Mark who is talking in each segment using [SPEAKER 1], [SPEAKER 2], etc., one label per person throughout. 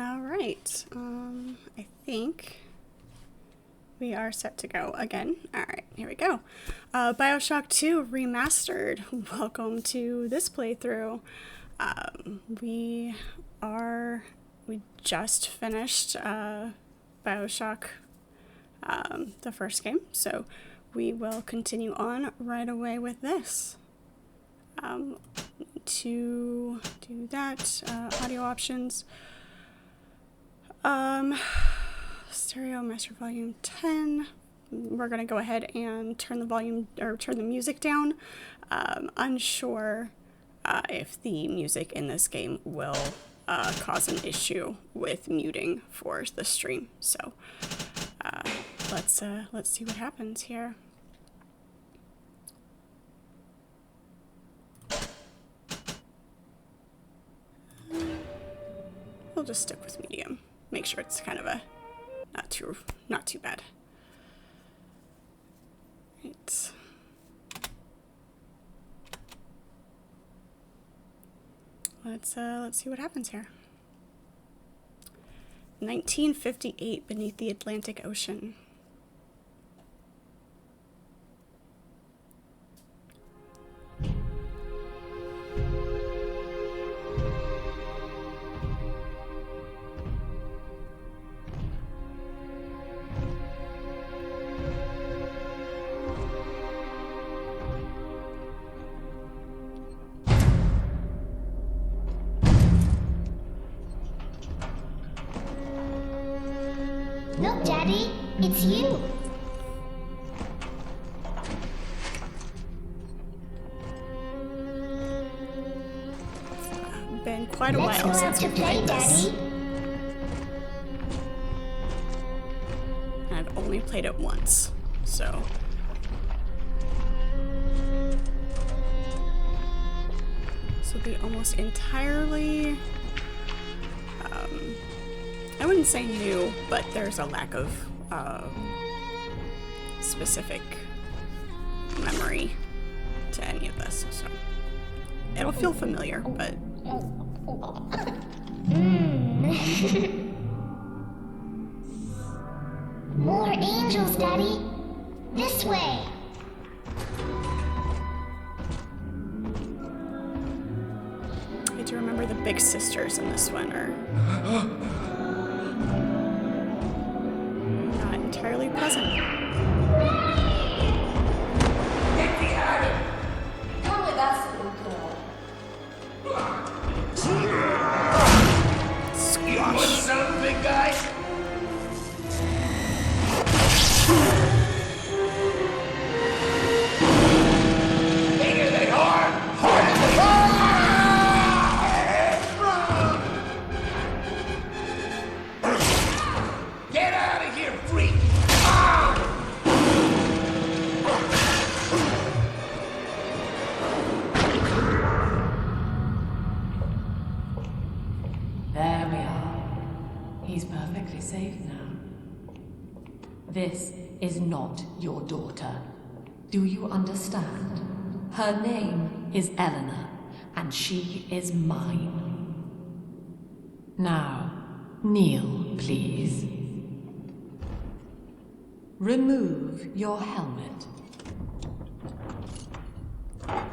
[SPEAKER 1] All right. I think we are set to go again. All right, here we go. BioShock 2 Remastered. Welcome to this playthrough. We just finished BioShock, the first game, so we will continue on right away with this. To do that, audio options. Stereo master volume 10. We're gonna go ahead and turn the music down. Unsure if the music in this game will cause an issue with muting for the stream. So let's see what happens here. We'll just stick with medium. Make sure it's kind of a not too bad. Right. Let's see what happens here. 1958 beneath the Atlantic Ocean.
[SPEAKER 2] Look, Daddy, it's you.
[SPEAKER 1] Been quite a
[SPEAKER 2] Let's
[SPEAKER 1] while
[SPEAKER 2] go out
[SPEAKER 1] since
[SPEAKER 2] to
[SPEAKER 1] we
[SPEAKER 2] play,
[SPEAKER 1] played this.
[SPEAKER 2] Daddy.
[SPEAKER 1] I've only played it once, so. This will be almost entirely, I wouldn't say new, but there's a lack of specific memory to any of this, so it'll feel familiar, but
[SPEAKER 2] More angels, Daddy. This way.
[SPEAKER 1] I do remember the big sisters in this one are not entirely present.
[SPEAKER 3] Get me out of here!
[SPEAKER 4] Come with us, little girl.
[SPEAKER 3] You want some, big guy? Bigger than hard, harder than hard. Get out of here, freak!
[SPEAKER 4] There we are. He's perfectly safe now. This is not your daughter. Do you understand? Her name is Eleanor, and she is mine. Now, kneel, please. Remove your helmet.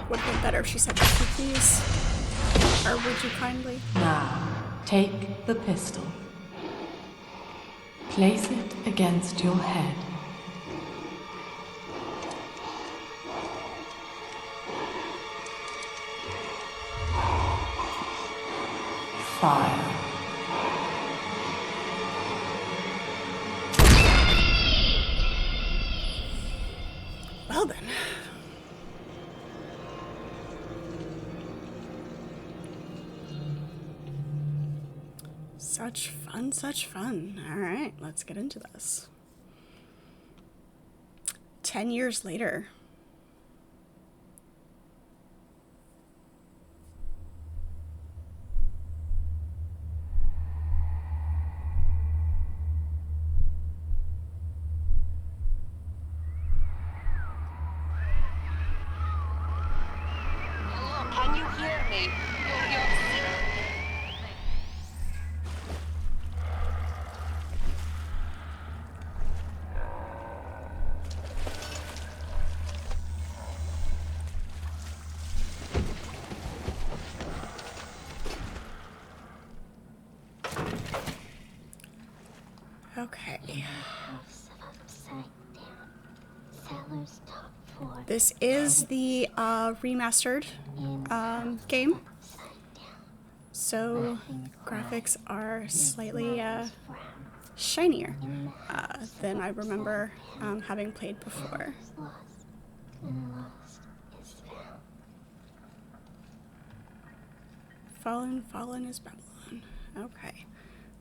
[SPEAKER 1] Would have been better if she said, "Would you please?" Or "Would you kindly?"
[SPEAKER 4] Now, take the pistol. Place it against your head. Fire.
[SPEAKER 1] Well then. Such fun, such fun. All right, let's get into this. 10 years later.
[SPEAKER 5] Hello, can you hear me?
[SPEAKER 1] Okay.
[SPEAKER 2] House upside down. Cellar's top floor.
[SPEAKER 1] This is the remastered game.
[SPEAKER 2] Upside down.
[SPEAKER 1] So graphics are slightly shinier than I remember having played before.
[SPEAKER 2] Lost and lost is found.
[SPEAKER 1] Fallen, fallen is Babylon. Okay.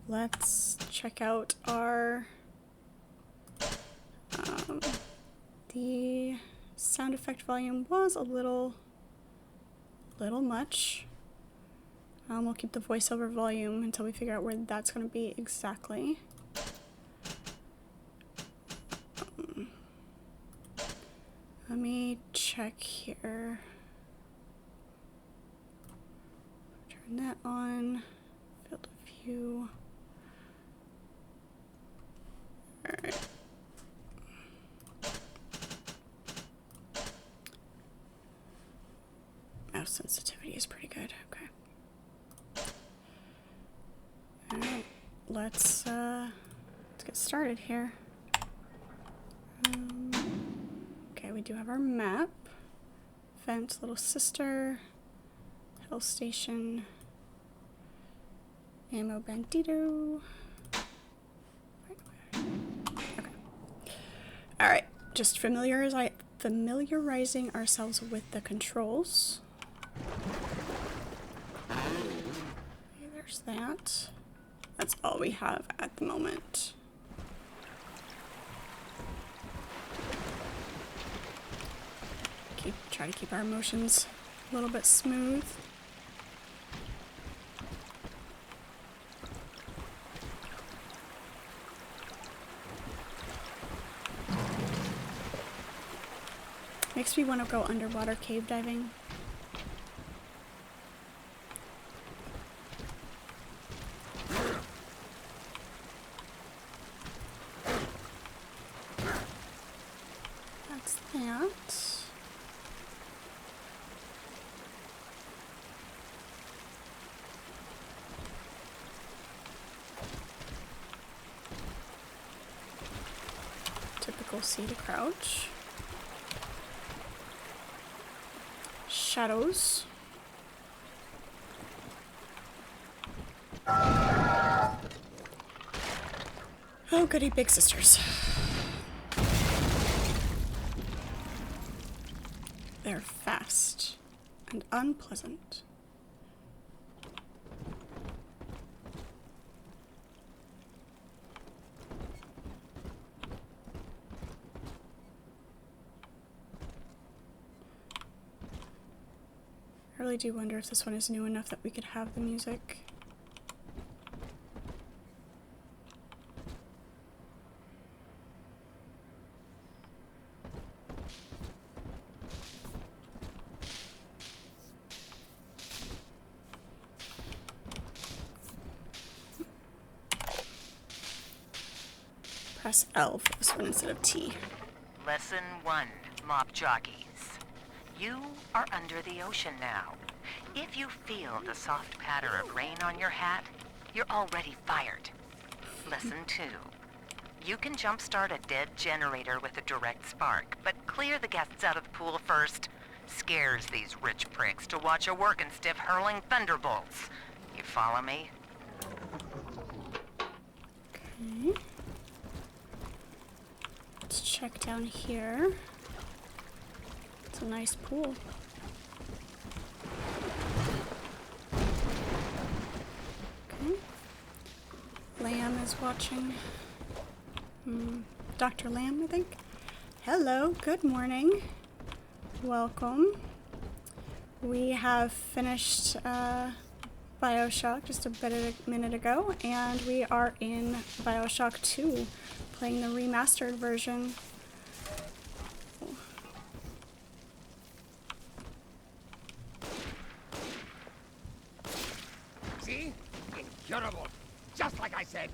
[SPEAKER 1] Let's check out our the sound effect volume was a little much. We'll keep the voiceover volume until we figure out where that's going to be exactly. Let me check here. Turn that on. Field of view. Alright. Mouse sensitivity is pretty good. Okay. Alright. Let's get started here. Okay, we do have our map. Fence, Little Sister, Hill Station, Ammo Bandito. Okay. Alright, just familiarizing ourselves with the controls. Okay, there's that. That's all we have at the moment. Try to keep our motions a little bit smooth. Makes me want to go underwater cave diving. That's that. Typical C to crouch. Shadows. Oh, goody, big sisters. They're fast and unpleasant. I really do wonder if this one is new enough that we could have the music. Press L for this one instead of T.
[SPEAKER 5] Lesson 1, mop jockeys. You are under the ocean now. If you feel the soft patter of rain on your hat, you're already fired. Lesson 2. You can jumpstart a dead generator with a direct spark, but clear the guests out of the pool first. Scares these rich pricks to watch a working stiff hurling thunderbolts. You follow me?
[SPEAKER 1] Okay. Let's check down here. It's a nice pool. Okay. Lamb is watching. Dr. Lamb, I think. Hello, good morning. Welcome. We have finished BioShock just a minute ago, and we are in BioShock 2, playing the remastered version.
[SPEAKER 3] See? Incurable. Just like I said.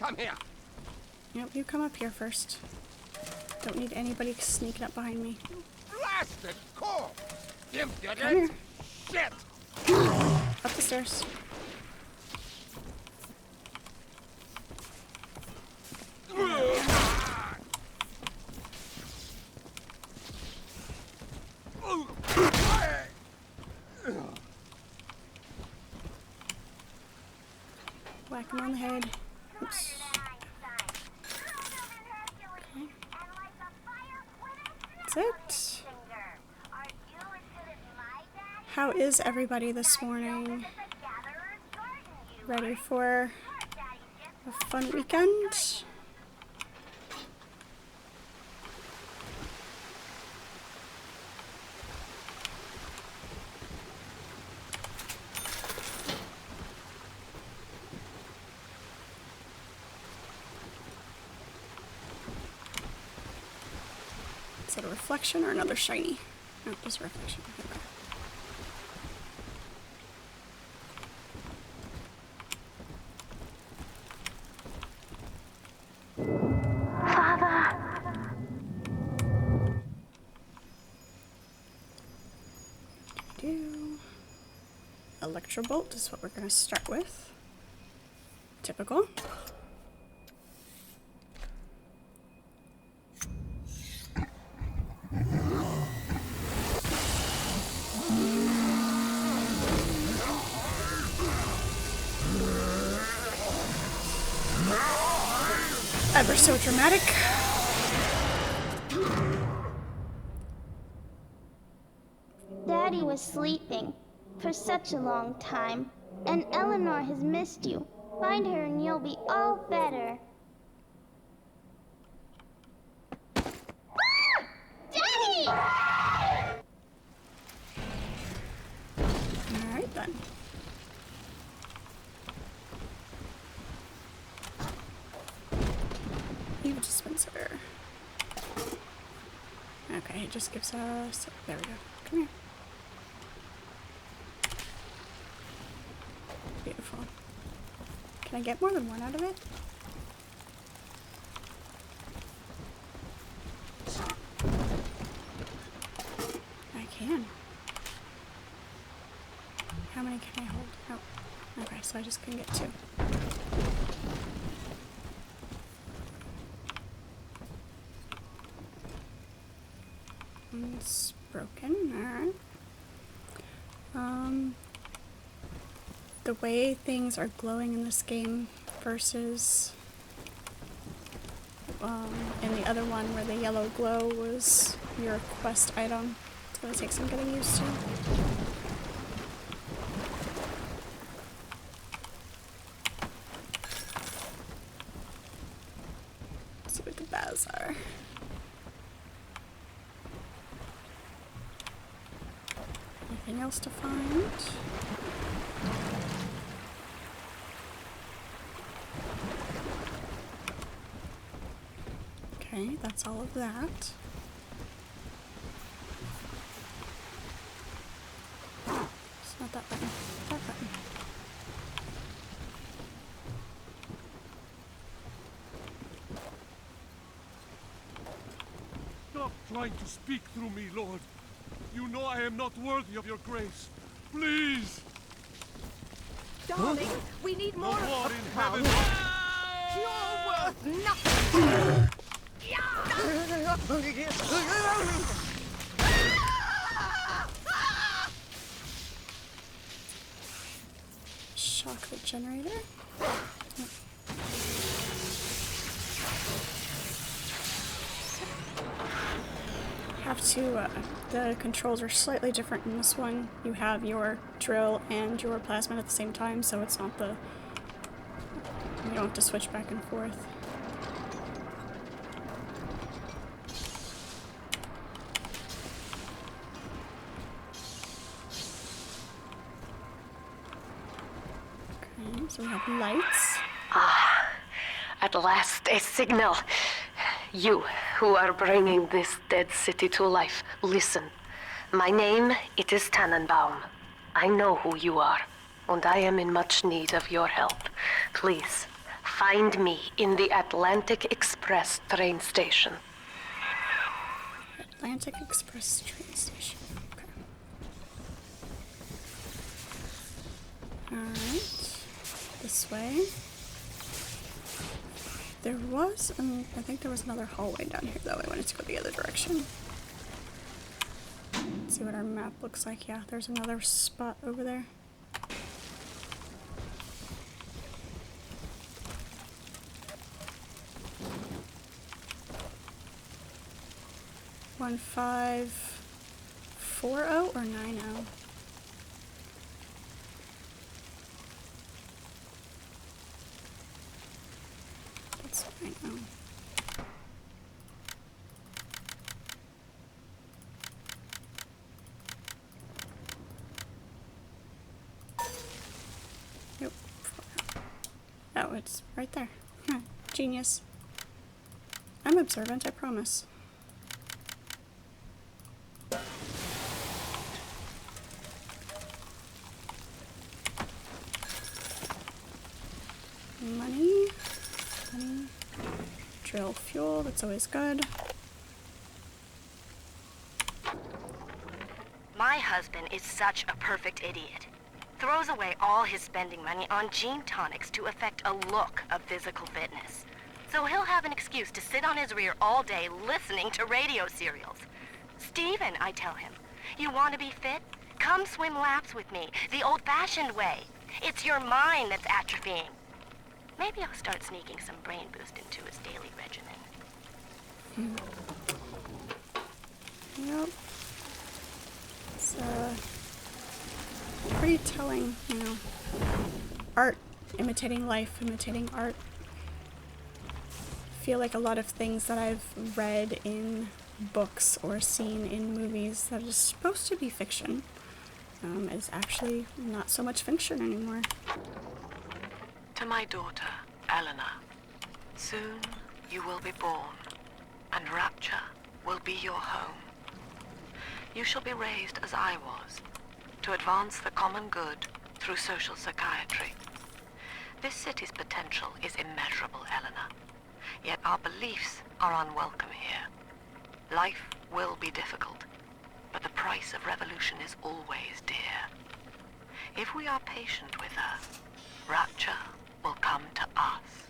[SPEAKER 3] Come here.
[SPEAKER 1] Yep, you come up here first. Don't need anybody sneaking up behind me.
[SPEAKER 3] Blasted cool. Impudent.
[SPEAKER 1] Come here.
[SPEAKER 3] Shit.
[SPEAKER 1] Up the stairs. Whack him on the head. Oops. Okay. That's it. How is everybody this morning? Ready for a fun weekend? Is that a reflection or another shiny? No, just a reflection. Okay. Electrobolt is what we're going to start with. Typical. Ever so dramatic.
[SPEAKER 2] Daddy was sleeping for such a long time, and Eleanor has missed you. Find her and you'll be all better. Daddy!
[SPEAKER 1] Alright then. Eve dispenser. Okay, it just gives us... There we go. Come here. Beautiful. Can I get more than one out of it? I can. How many can I hold? Oh. Okay, so I just can get 2. It's broken. Alright. The way things are glowing in this game versus in the other one where the yellow glow was your quest item. It's gonna take some getting used to. Let's see what the baths are. Anything else to find? Okay, that's all of that. It's not that button. That button.
[SPEAKER 6] Stop trying to speak through me, Lord. You know I am not worthy of your grace. Please!
[SPEAKER 7] Darling, we need
[SPEAKER 6] The
[SPEAKER 7] more
[SPEAKER 6] war
[SPEAKER 7] of
[SPEAKER 6] in heaven!
[SPEAKER 7] You're worth nothing!
[SPEAKER 1] Chocolate generator. Have to, the controls are slightly different in this one. You have your drill and your plasma at the same time, so it's not the, you don't have to switch back and forth. Okay, so we have lights.
[SPEAKER 8] At last, a signal. You, who are bringing this dead city to life, listen. My name, it is Tannenbaum. I know who you are, and I am in much need of your help. Please, find me in the Atlantic Express train station.
[SPEAKER 1] Atlantic Express train station. Okay. Alright. This way. There was, I think there was another hallway down here though. I wanted to go the other direction. Let's see what our map looks like. Yeah, there's another spot over there. 1540 or 90? That's 90. Nope. Oh, it's right there. Huh. Genius. I'm observant, I promise. Money. Money. Drill fuel, that's always good.
[SPEAKER 9] My husband is such a perfect idiot. Throws away all his spending money on gene tonics to affect a look of physical fitness. So he'll have an excuse to sit on his rear all day listening to radio serials. Steven, I tell him, you want to be fit? Come swim laps with me, the old-fashioned way. It's your mind that's atrophying. Maybe I'll start sneaking some brain boost into his daily regimen.
[SPEAKER 1] Yep. It's pretty telling, you know. Art, imitating life, imitating art. I feel like a lot of things that I've read in books or seen in movies that is supposed to be fiction is actually not so much fiction anymore.
[SPEAKER 5] To my daughter, Eleanor, soon you will be born, and Rapture will be your home. You shall be raised as I was, to advance the common good through social psychiatry. This city's potential is immeasurable, Eleanor, yet our beliefs are unwelcome here. Life will be difficult, but the price of revolution is always dear. If we are patient with her, Rapture will come to us.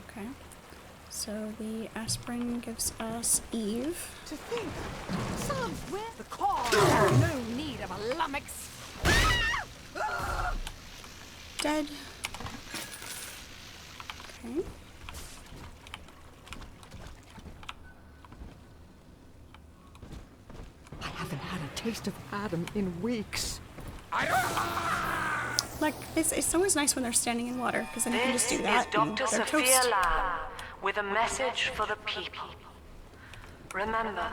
[SPEAKER 1] Okay. So the aspirin gives us Eve.
[SPEAKER 7] To think, some where the cause has no need of a lummox.
[SPEAKER 1] Dead. Okay.
[SPEAKER 7] I haven't had a taste of Adam in weeks.
[SPEAKER 1] Like, it's always nice when they're standing in water, because then you can just do that
[SPEAKER 5] This
[SPEAKER 1] and
[SPEAKER 5] is Dr.
[SPEAKER 1] they're
[SPEAKER 5] Sophia
[SPEAKER 1] toast.
[SPEAKER 5] Lamb with a message for the people. Remember,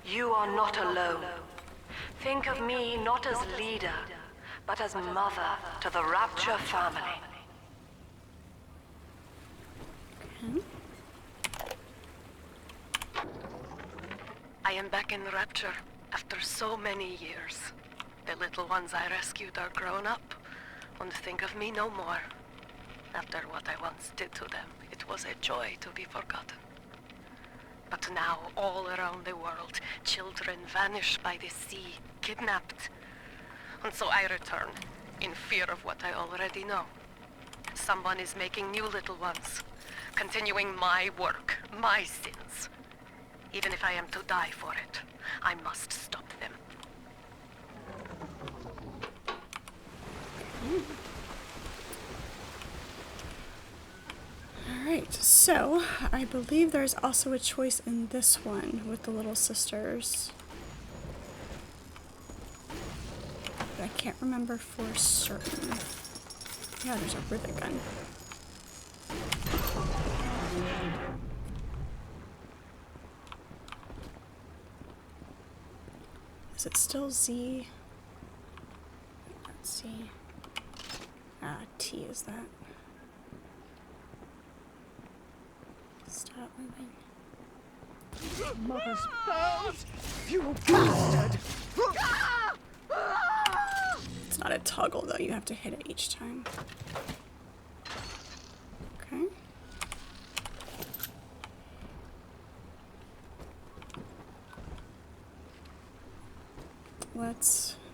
[SPEAKER 5] you are not alone. Think of me not as leader, but as mother to the Rapture family. I am back in Rapture after so many years. The little ones I rescued are grown up and think of me no more. After what I once did to them, it was a joy to be forgotten. But now, all around the world, children vanish by the sea, kidnapped. And so I return, in fear of what I already know. Someone is making new little ones, continuing my work, my sins. Even if I am to die for it, I must stop them.
[SPEAKER 1] Alright, so I believe there's also a choice in this one with the little sisters. But I can't remember for certain. Yeah, there's a rivet gun. Is it still Z? Let's see. T is that. Stop moving.
[SPEAKER 7] Mother's pearls! You bastard!
[SPEAKER 1] It's not a toggle though, you have to hit it each time. Okay.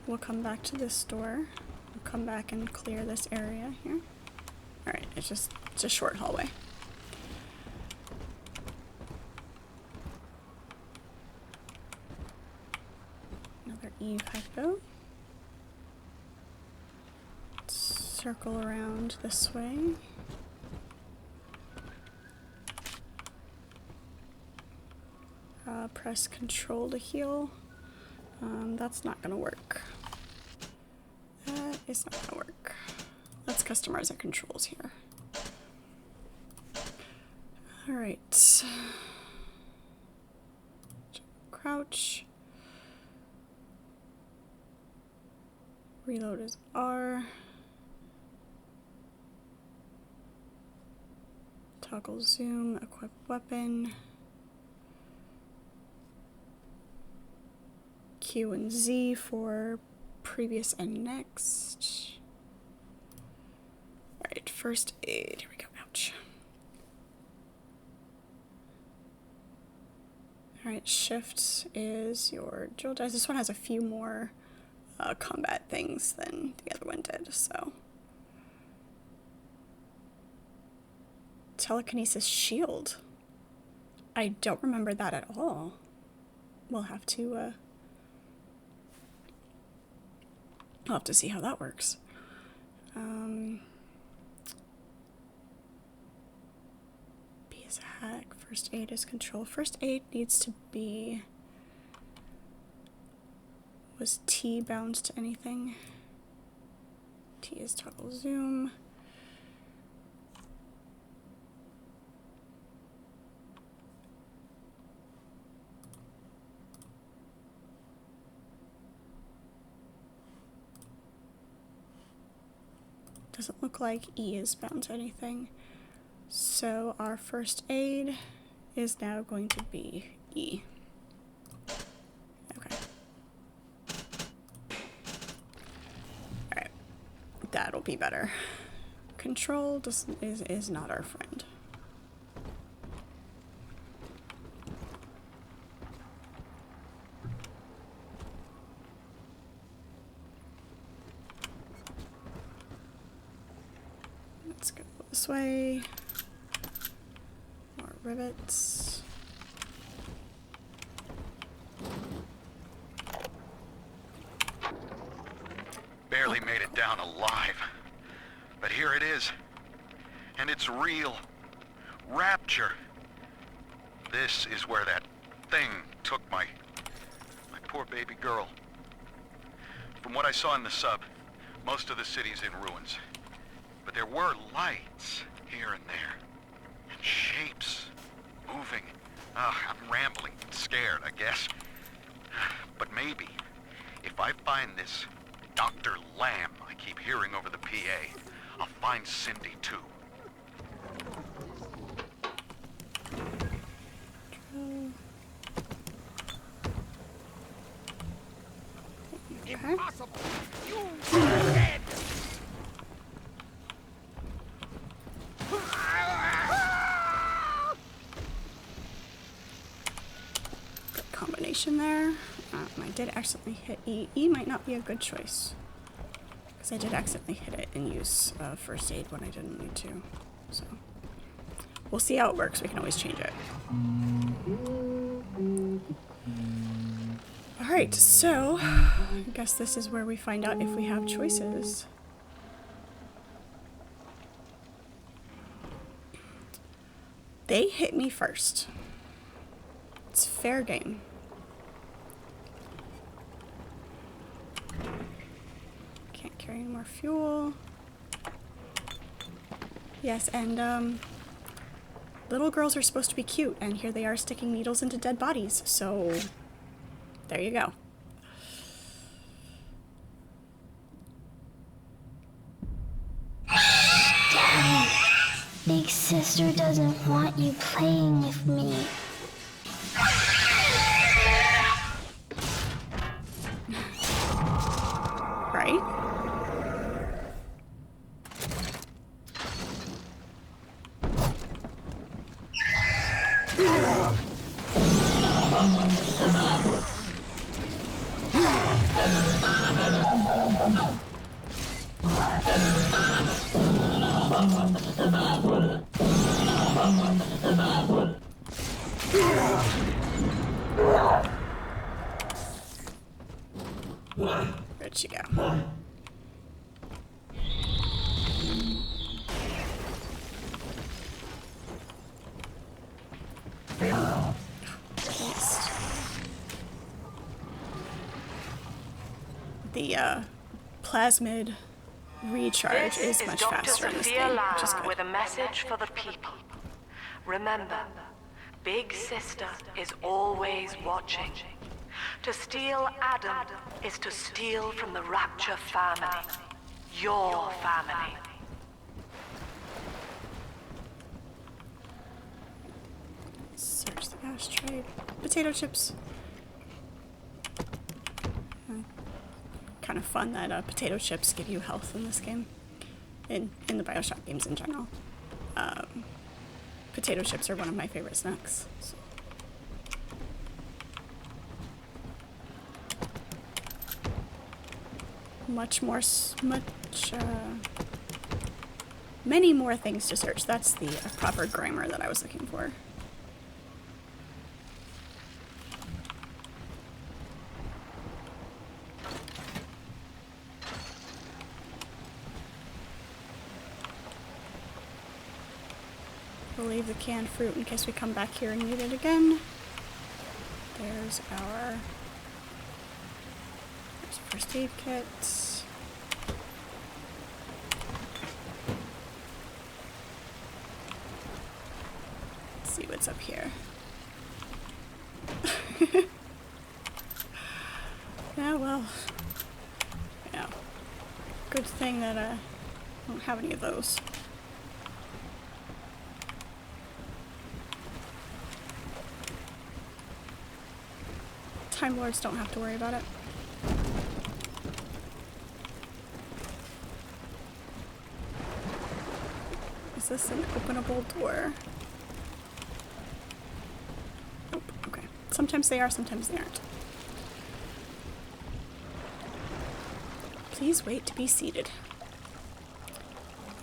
[SPEAKER 1] We'll come back to this door. We'll come back and clear this area here. Alright, it's a short hallway. Another Eve hypo. Circle around this way. press control to heal. That's not gonna work. That is not gonna work. Let's customize our controls here. Alright. Crouch. Reload is R. Toggle zoom, equip weapon. Q and Z for previous and next. Alright, first aid. Here we go. Ouch. Alright, shift is your drill dice. This one has a few more combat things than the other one did, so. Telekinesis shield. I don't remember that at all. We'll have to I'll have to see how that works. B is hack. First aid is control. First aid needs to be. Was T bound to anything? T is toggle zoom. Doesn't look like E is bound to anything. So our first aid is now going to be E. Okay. Alright. That'll be better. Control is not our friend. Let's go this way. More rivets.
[SPEAKER 10] Barely made it down alive. But here it is. And it's real. Rapture. This is where that thing took my poor baby girl. From what I saw in the sub, most of the city's in ruins. But there were lights here and there. And shapes moving. I'm rambling, scared, I guess. But maybe, if I find this Dr. Lamb I keep hearing over the PA, I'll find Cindy too.
[SPEAKER 3] Impossible! You are dead!
[SPEAKER 1] Good combination there. I did accidentally hit E. E might not be a good choice. Because I did accidentally hit it and use first aid when I didn't need to. So we'll see how it works. We can always change it. Alright, so I guess this is where we find out if we have choices. They hit me first. It's fair game. Can't carry any more fuel. Yes, and little girls are supposed to be cute, and here they are sticking needles into dead bodies, so there you go.
[SPEAKER 2] Daddy, Big Sister doesn't want you playing with me.
[SPEAKER 1] Right? Where'd she go? Missed. the plasmid recharge is much faster in this game, which is good.
[SPEAKER 8] With a message for the people. Remember, Big Sister is always watching. To steal Adam is to steal from the Rapture family. Your family.
[SPEAKER 1] Search the ashtray. Potato chips. Kind of fun that potato chips give you health in this game. In the BioShock games in general. Potato chips are one of my favorite snacks. So. Many more things to search. That's the proper grammar that I was looking for. We'll leave the canned fruit in case we come back here and need it again. There's our first aid kit. Let's see what's up here. Yeah, well, yeah. Good thing that I don't have any of those. Time Lords don't have to worry about it. Is this an openable door? Nope, okay. Sometimes they are, sometimes they aren't. Please wait to be seated.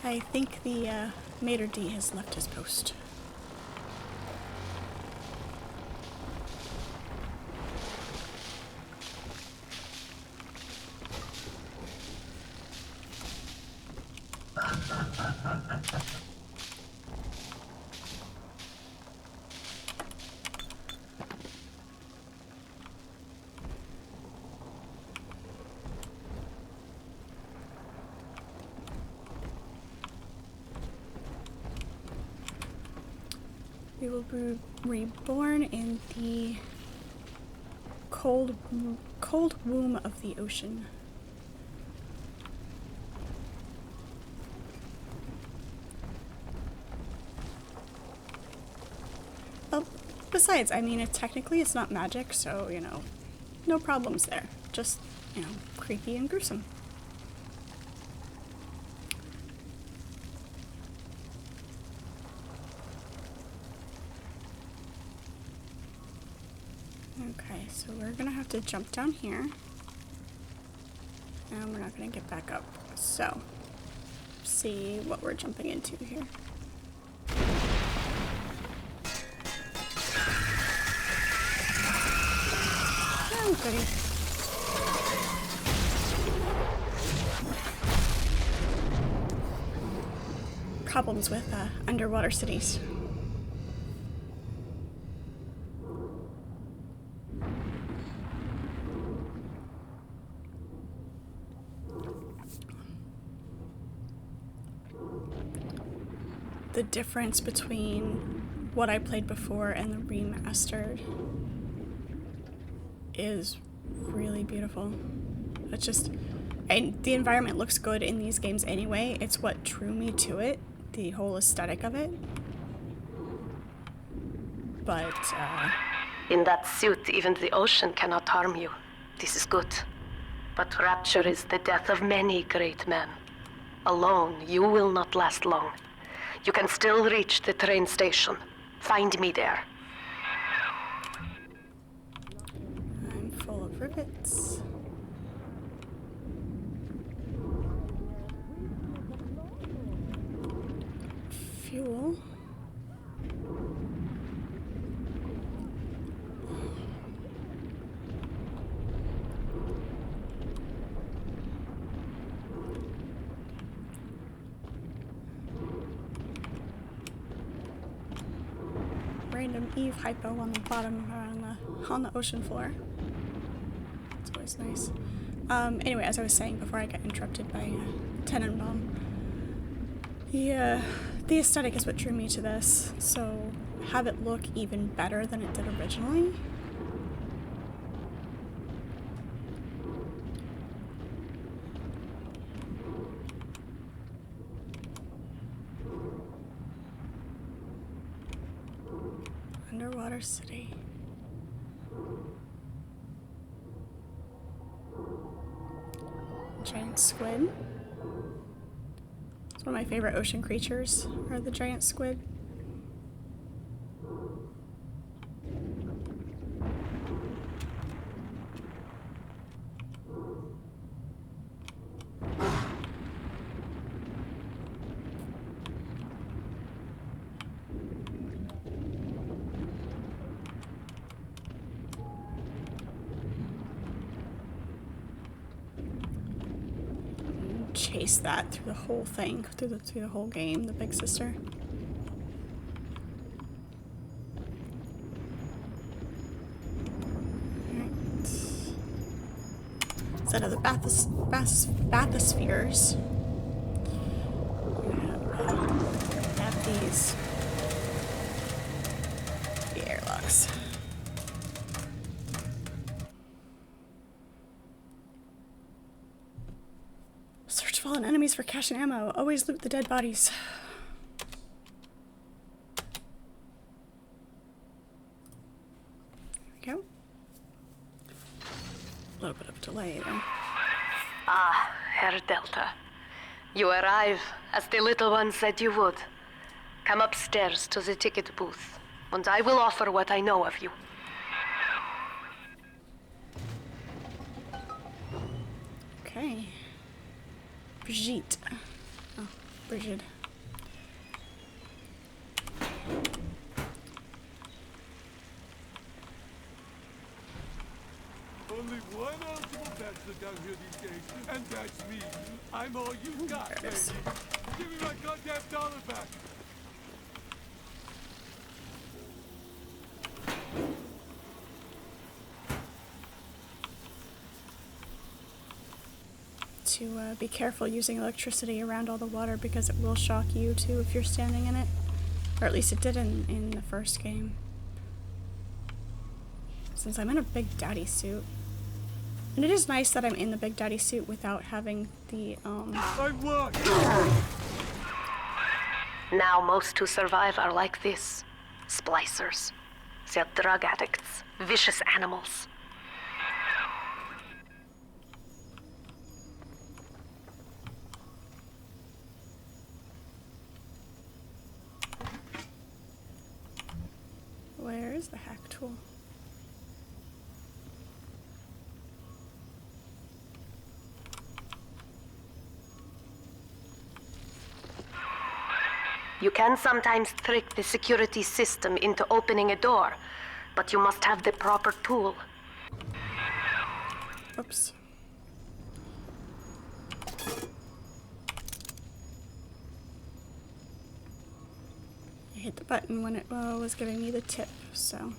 [SPEAKER 1] I think the Mater D has left his post. We will be reborn in the cold womb of the ocean. Well, besides, I mean, technically it's not magic, so, you know, no problems there. Just, you know, creepy and gruesome. Okay, so we're gonna have to jump down here. And we're not gonna get back up. So, see what we're jumping into here. Oh, goody. Problems with underwater cities. The difference between what I played before and the remastered is really beautiful. It's just, and the environment looks good in these games anyway. It's what drew me to it, the whole aesthetic of it. But,
[SPEAKER 8] in that suit, even the ocean cannot harm you. This is good. But rapture is the death of many great men. Alone, you will not last long. You can still reach the train station. Find me there.
[SPEAKER 1] I'm full of rivets. Fuel. Random Eve hypo on the bottom on the ocean floor. It's always nice. Anyway, as I was saying before I got interrupted by Tenenbaum, the aesthetic is what drew me to this, so have it look even better than it did originally. Underwater city. Giant squid. It's one of my favorite ocean creatures, are the giant squid. Chase that through the whole thing, through the whole game, the big sister. Alright. Instead of the bathyspheres, we have these, the airlocks. Search fallen enemies for cash and ammo. Always loot the dead bodies. There we go. A little bit of delay there.
[SPEAKER 8] Ah, Herr Delta. You arrive as the little one said you would. Come upstairs to the ticket booth, and I will offer what I know of you.
[SPEAKER 1] Okay. Brigitte. Oh, Brigitte.
[SPEAKER 6] Only one eligible bachelor down here these days, and that's me. I'm all you got, baby. Give me my goddamn dollar back.
[SPEAKER 1] To be careful using electricity around all the water because it will shock you too if you're standing in it. Or at least it did in the first game. Since I'm in a Big Daddy suit. And it is nice that I'm in the Big Daddy suit without having the,
[SPEAKER 8] Now most who survive are like this. Splicers. They're drug addicts. Vicious animals.
[SPEAKER 1] Where is the hack tool?
[SPEAKER 8] You can sometimes trick the security system into opening a door, but you must have the proper tool.
[SPEAKER 1] Oops. I hit the button when it was giving me the tip, so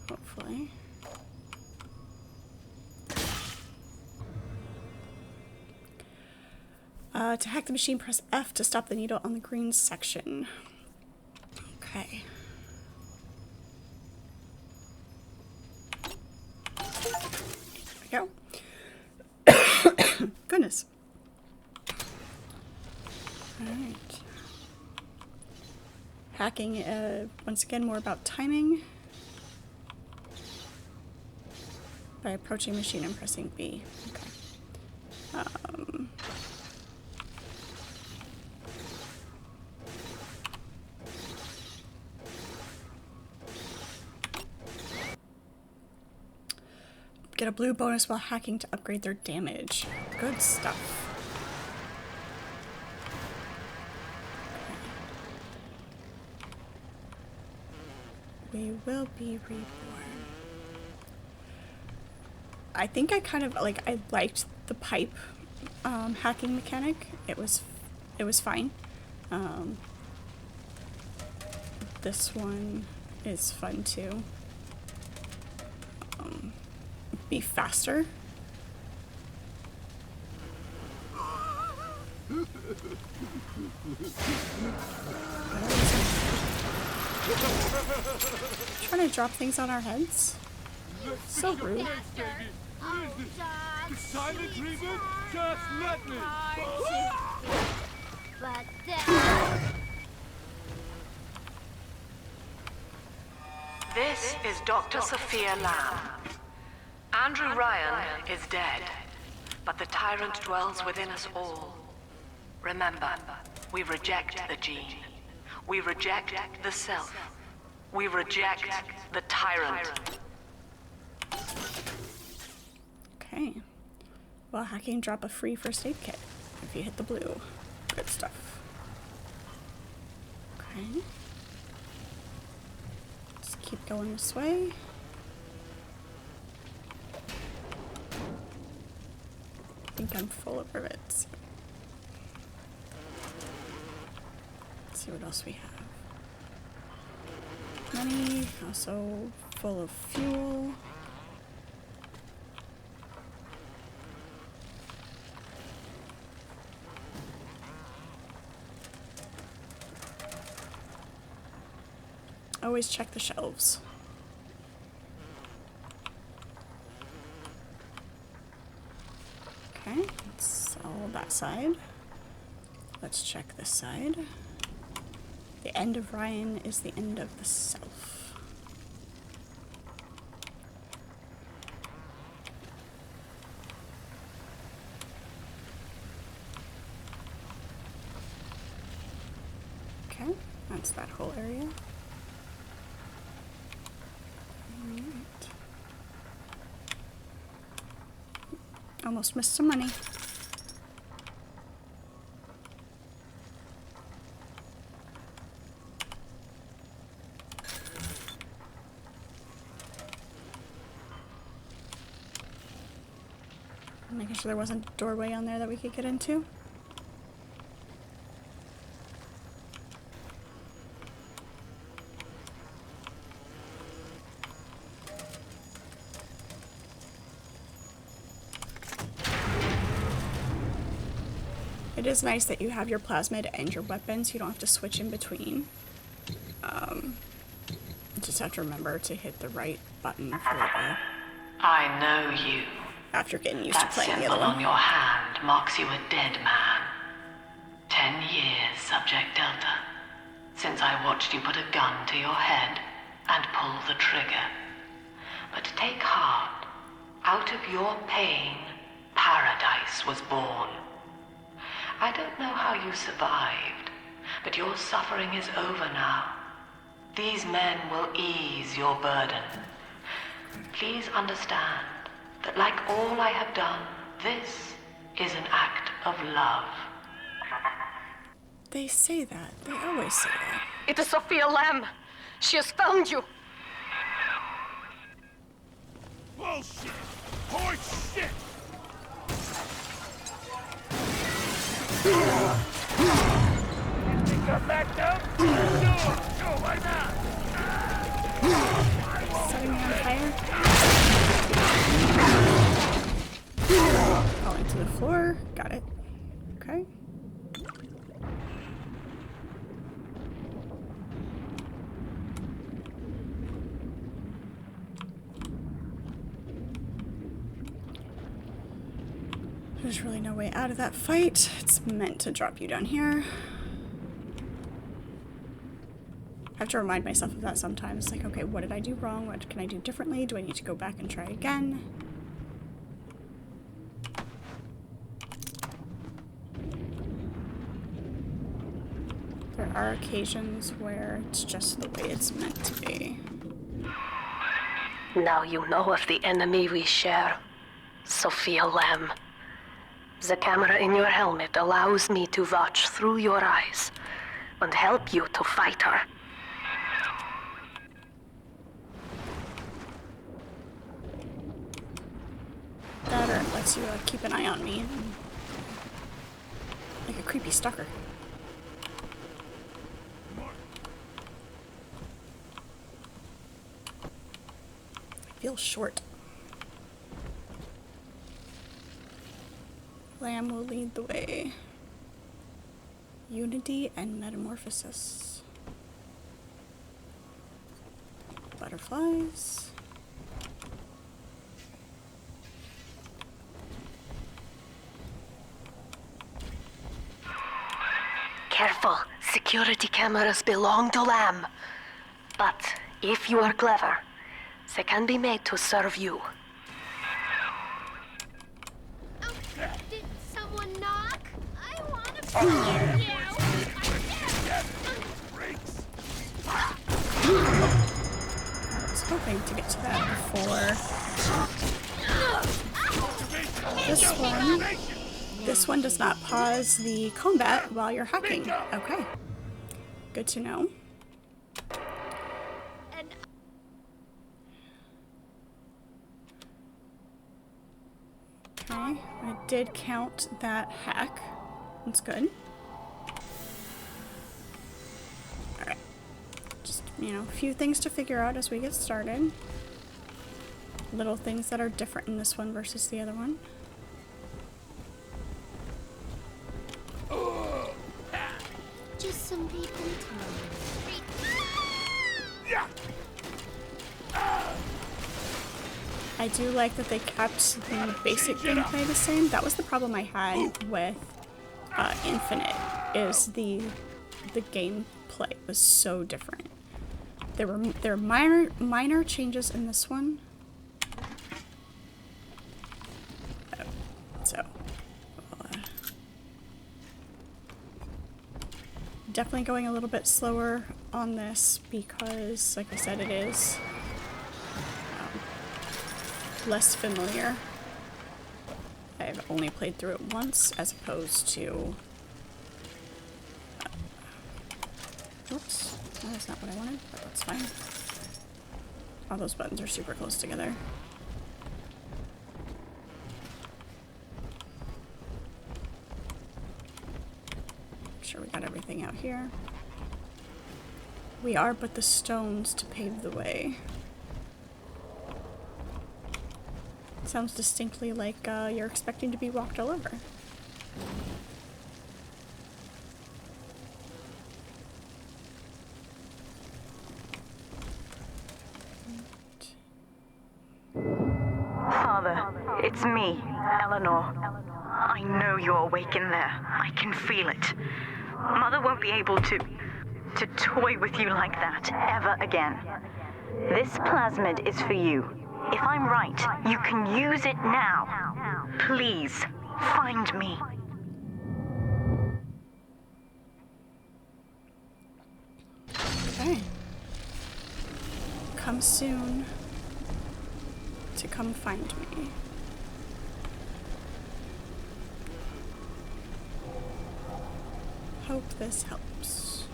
[SPEAKER 1] hopefully. To hack the machine, press F to stop the needle on the green section. Okay. There we go. Goodness. Alright. Hacking, once again, more about timing. By approaching machine and pressing B. Okay. Get a blue bonus while hacking to upgrade their damage. Good stuff. We will be reborn. I think I kind of I liked the pipe hacking mechanic. It was fine. This one is fun too. Be faster Trying to drop things on our heads? So rude.
[SPEAKER 6] The silent treatment? Just let me!
[SPEAKER 2] But
[SPEAKER 8] This is Dr. Sophia Lamb. Andrew Ryan is dead, but the tyrant dwells within us all. Remember, we reject the gene. We reject the self. We reject the tyrant.
[SPEAKER 1] Okay. Well, hacking drop a free first aid kit if you hit the blue. Good stuff. Okay. Just keep going this way. I think I'm full of rivets. Let's see what else we have. Money, also full of fuel. Always check the shelves. Okay, let's sell that side. Let's check this side. The end of Ryan is the end of the self. Okay, that's that whole area. Alright. Almost missed some money. Making sure there wasn't a doorway on there that we could get into. It is nice that you have your plasmid and your weapons. You don't have to switch in between. You just have to remember to hit the right button for the...
[SPEAKER 8] I know you.
[SPEAKER 1] After getting used to
[SPEAKER 8] That
[SPEAKER 1] playing the
[SPEAKER 8] symbol
[SPEAKER 1] other one.
[SPEAKER 8] on your hand marks you a dead man. 10 years, Subject Delta, since I watched you put a gun to your head and pull the trigger. But take heart. Out of your pain, paradise was born. I don't know how you survived, but your suffering is over now. These men will ease your burden. Please understand that like all I have done, this is an act of love.
[SPEAKER 1] They say that. They always say that.
[SPEAKER 8] It is Sophia Lamb. She has found you.
[SPEAKER 6] Bullshit! Horse shit! You think I'm back down? Sure, why not?
[SPEAKER 1] Setting me on fire. Falling to the floor. Got it. Okay. There's really no way out of that fight. It's meant to drop you down here. I have to remind myself of that sometimes. Like, okay, what did I do wrong? What can I do differently? Do I need to go back and try again? There are occasions where it's just the way it's meant to be.
[SPEAKER 8] Now you know of the enemy we share, Sophia Lamb. The camera in your helmet allows me to watch through your eyes and help you to fight her.
[SPEAKER 1] That or it lets you keep an eye on me. Like a creepy stalker. I feel short. Lamb will lead the way. Unity and metamorphosis. Butterflies.
[SPEAKER 8] Careful. Security cameras belong to Lamb. But if you are clever, they can be made to serve you.
[SPEAKER 2] Oh, did someone knock? I want to forgive you.
[SPEAKER 1] I was hoping to get to that before this one. This one does not pause the combat while you're hacking. Okay. Good to know. Okay, I did count that hack. That's good. Alright. Just, you know, a few things to figure out as we get started. Little things that are different in this one versus the other one.
[SPEAKER 2] Just some people.
[SPEAKER 1] I do like that they kept the basic gameplay the same. That was the problem I had with Infinite, is the gameplay was so different. There were minor changes in this one. So definitely going a little bit slower on this because, like I said, it is less familiar. I've only played through it once as opposed to... oops, that's not what I wanted, but that's fine. All those buttons are super close together. Make sure we got everything out here. We are but the stones to pave the way. Sounds distinctly like you're expecting to be walked all over.
[SPEAKER 11] Father, it's me, Eleanor. I know you're awake in there. I can feel it. Mother won't be able to toy with you like that ever again. This plasmid is for you. If I'm right, you can use it now. Please, find me.
[SPEAKER 1] Okay. Come soon to come find me. Hope this helps.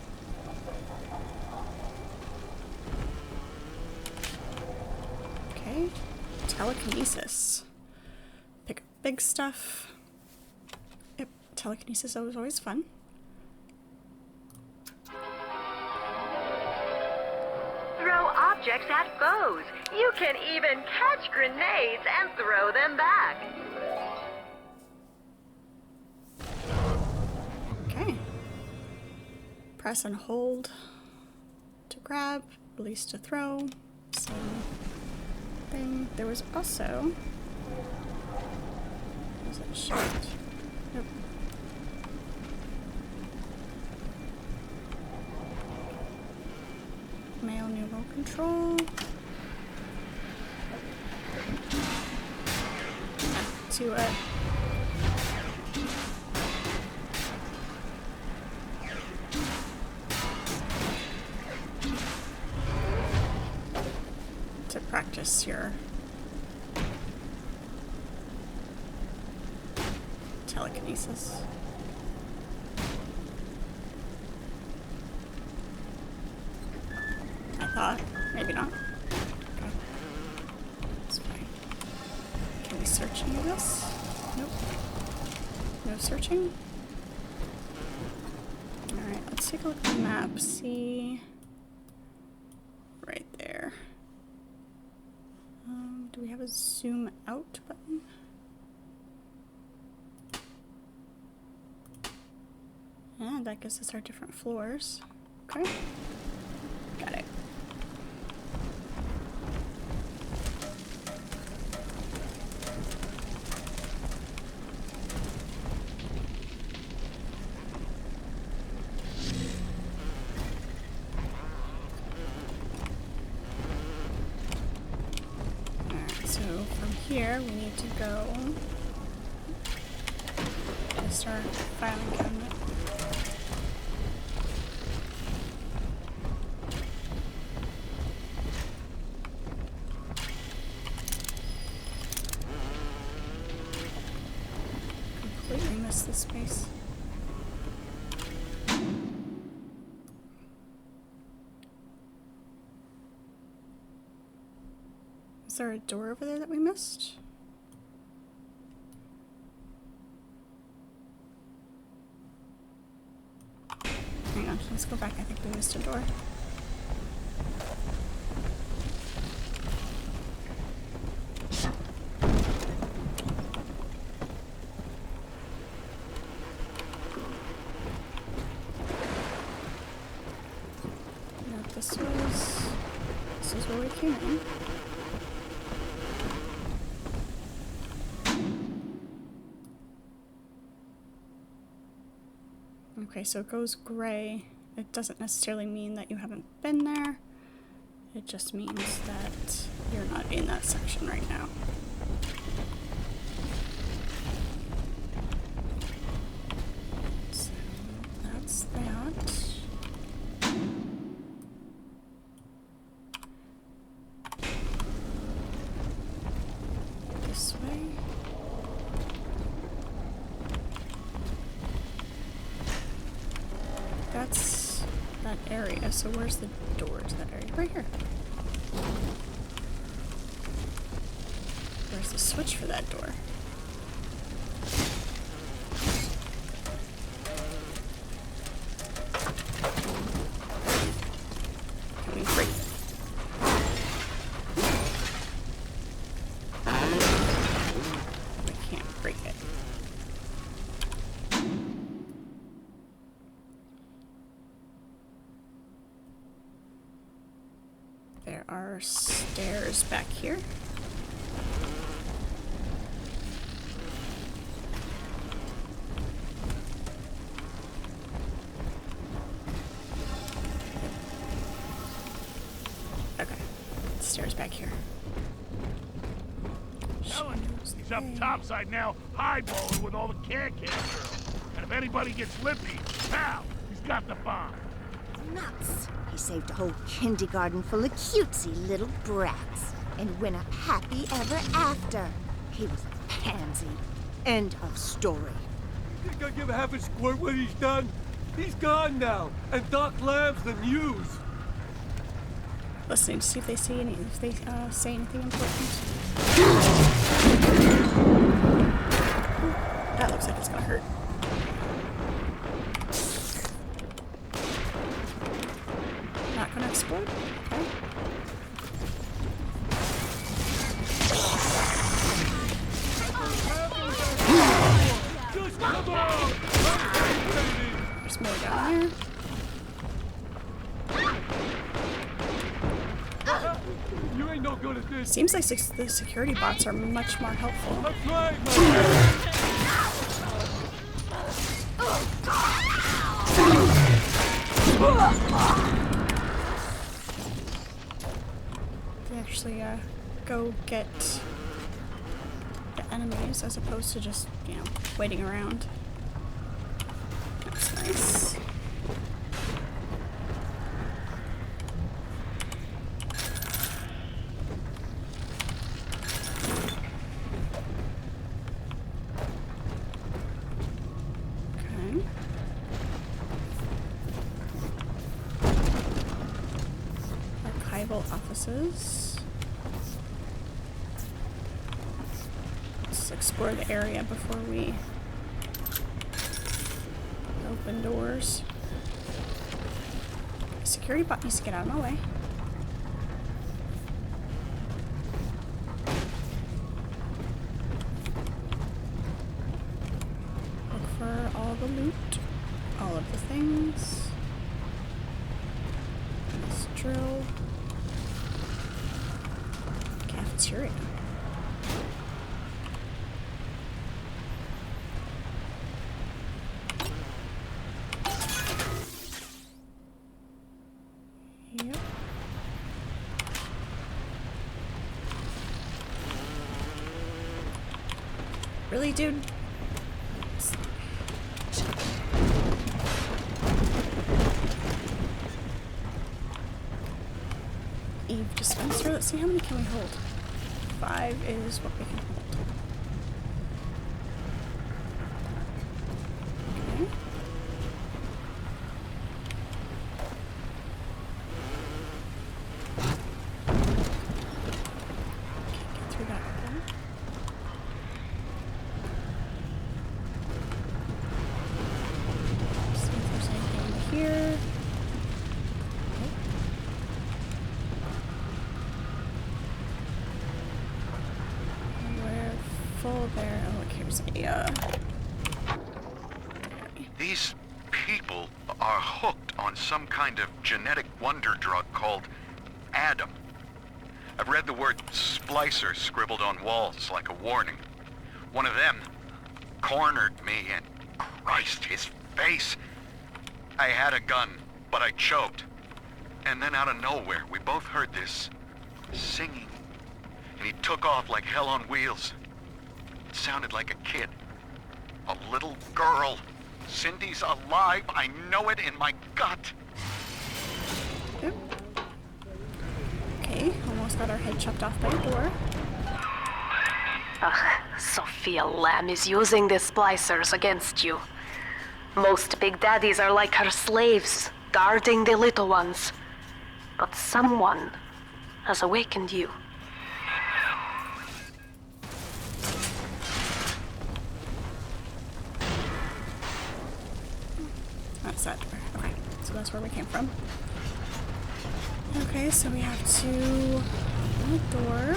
[SPEAKER 1] Okay. Telekinesis. Pick up big stuff. Yep, telekinesis is always fun.
[SPEAKER 11] Throw objects at foes. You can even catch grenades and throw them back.
[SPEAKER 1] Okay. Press and hold to grab, release to throw. Same thing. There was also... was it shift? Nope. Male neural control. Back to it. To practice your telekinesis. I thought, maybe not. Okay. That's fine. Can we search any of this? Nope. No searching? Alright, let's take a look at the map. See... right there. Do we have a zoom out button? that gives us our different floors. Okay. Got it. Here we need to go to our filing cabinet. Completely missed this space. Is there a door over there that we missed? Hang on, let's go back. I think we missed a door. No, this is where we came in. Okay, so it goes gray. It doesn't necessarily mean that you haven't been there. It just means that you're not in that section right now. So that's that. This way. That's that area, so where's the door to that area? Right here. Where's the switch for that door? Can we break it? We can't break it. There are stairs back here. Okay, stairs back here.
[SPEAKER 6] He's up topside now, highballing with all the can-can girls. And if anybody gets lippy, pow, he's got the bomb.
[SPEAKER 12] Nuts! He saved a whole kindergarten full of cutesy little brats and went up happy ever after. He was a pansy. End of story.
[SPEAKER 6] You think I'll give half a squirt when he's done? He's gone now, and Doc Lamb's the news.
[SPEAKER 1] Listening to see if they say anything important. That looks like it's gonna hurt. Not gonna explode? Okay. There's more down there.
[SPEAKER 6] You ain't no good at this.
[SPEAKER 1] Seems like the security bots are much more helpful.
[SPEAKER 6] That's right, my man.
[SPEAKER 1] They actually go get the enemies as opposed to just, you know, waiting around. That's nice. Offices. Let's explore the area before we open doors. Security bot needs to get out of my way. Look for all the loot. all of the things. Let's drill. Cafeteria. Yep. Really, dude? Eve dispenser. Let's see, how many can we hold? 5 is what we can hold. Okay. Can't get through that hole. See if there's anything in here. There. Oh, look, here's a,
[SPEAKER 10] These people are hooked on some kind of genetic wonder drug called Adam. I've read the word splicer scribbled on walls like a warning. One of them cornered me and Christ, his face. I had a gun, but I choked. And then out of nowhere, we both heard this singing. And he took off like hell on wheels. Sounded like a kid. A little girl. Cindy's alive. I know it in my gut.
[SPEAKER 1] Yep. Okay, almost got our head chopped off by the door.
[SPEAKER 8] Sophia Lamb is using the splicers against you. Most big daddies are like her slaves, guarding the little ones. But someone has awakened you.
[SPEAKER 1] That's that door. Okay, so that's where we came from. Okay, so we have to open the door.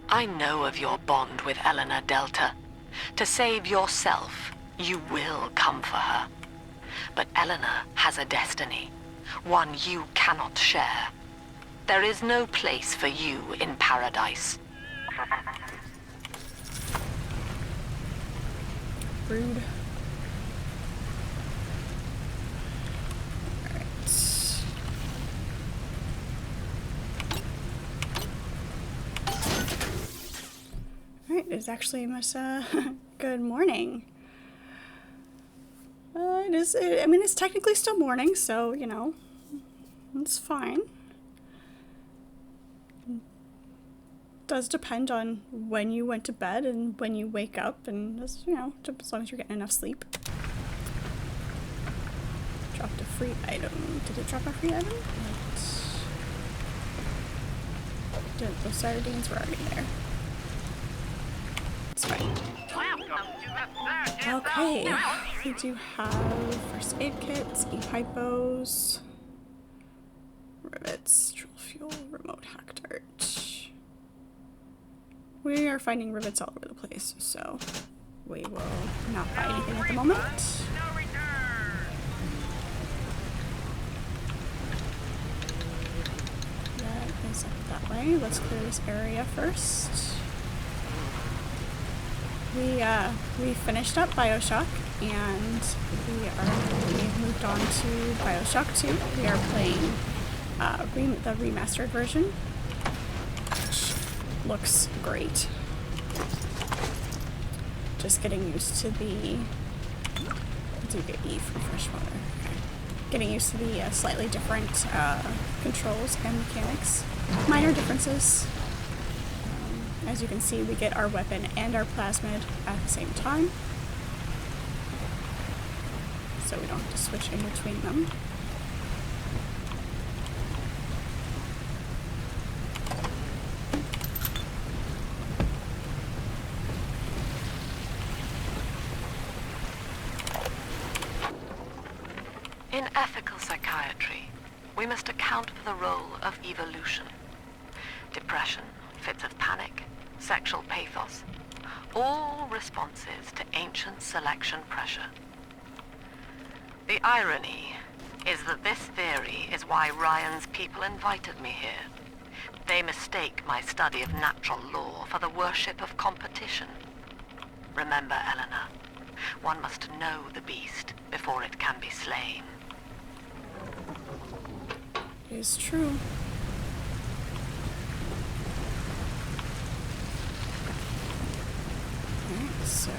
[SPEAKER 5] I know of your bond with Eleanor Delta. To save yourself, you will come for her. But Eleanor has a destiny, one you cannot share. There is no place for you in paradise.
[SPEAKER 1] Rude. Alright, it's actually Miss, good morning. I mean, it's technically still morning, so, you know, it's fine. Does depend on when you went to bed and when you wake up, and just, you know, as long as you're getting enough sleep. Dropped a free item. Did it drop a free item? Those sardines were already there. It's fine. Okay, we do have first aid kits, e-hypos, rivets, drill fuel, remote hack dart. We are finding rivets all over the place, so we will not buy anything at the moment. That is up that way. Let's clear this area first. We finished up BioShock, and we've moved on to BioShock 2. We are playing the remastered version, which looks great. Just getting used to the do get E for freshwater. Okay. Getting used to the slightly different controls and mechanics. Minor differences. As you can see, we get our weapon and our plasmid at the same time, so we don't have to switch in between them.
[SPEAKER 5] In ethical psychiatry, we must account for the role of evolution. Depression, fits of panic, sexual pathos, all responses to ancient selection pressure. The irony is that this theory is why Ryan's people invited me here. They mistake my study of natural law for the worship of competition. Remember, Eleanor, one must know the beast before it can be slain.
[SPEAKER 1] It is true. Alright, so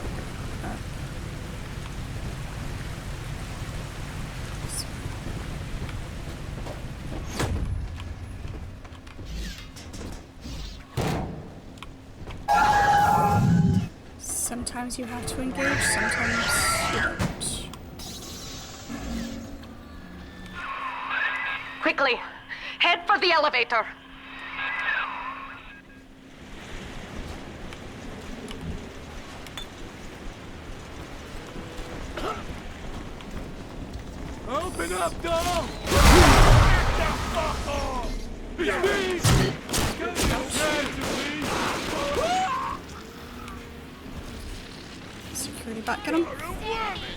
[SPEAKER 1] sometimes you have to engage, sometimes you don't.
[SPEAKER 8] Quickly, head for the elevator.
[SPEAKER 6] Open up, Donald! Get the fuck off! It's me! Come
[SPEAKER 1] Security bot, get him. Not completely.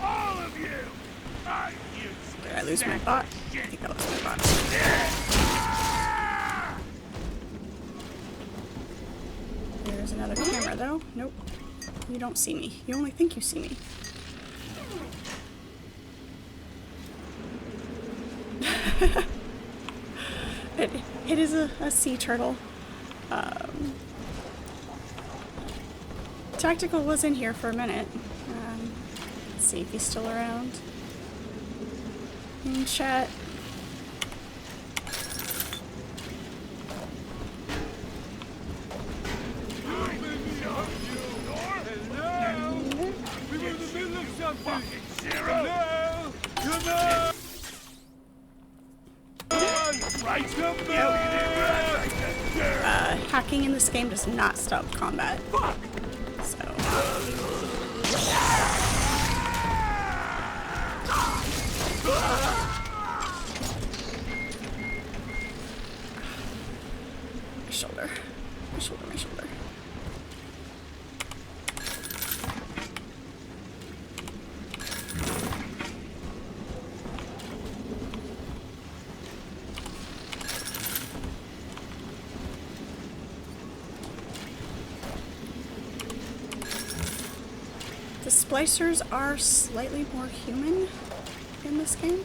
[SPEAKER 6] All of you!
[SPEAKER 1] Did I lose my bot? I think I lost my bot. There's another camera though. Nope. You don't see me. You only think you see me. It is a sea turtle. Tactical was in here for a minute. Let's see if he's still around. In chat. Hacking in this game does not stop combat. So. My shoulder. My shoulder, my shoulder. The splicers are slightly more human in this game.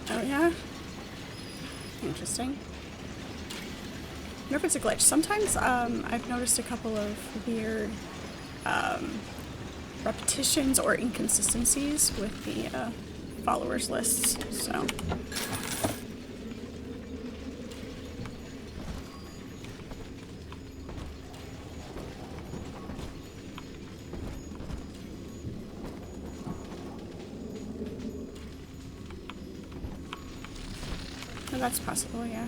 [SPEAKER 1] Oh yeah? Interesting. I wonder if it's a glitch. Sometimes I've noticed a couple of weird repetitions or inconsistencies with the followers lists, so. Oh, that's possible, yeah.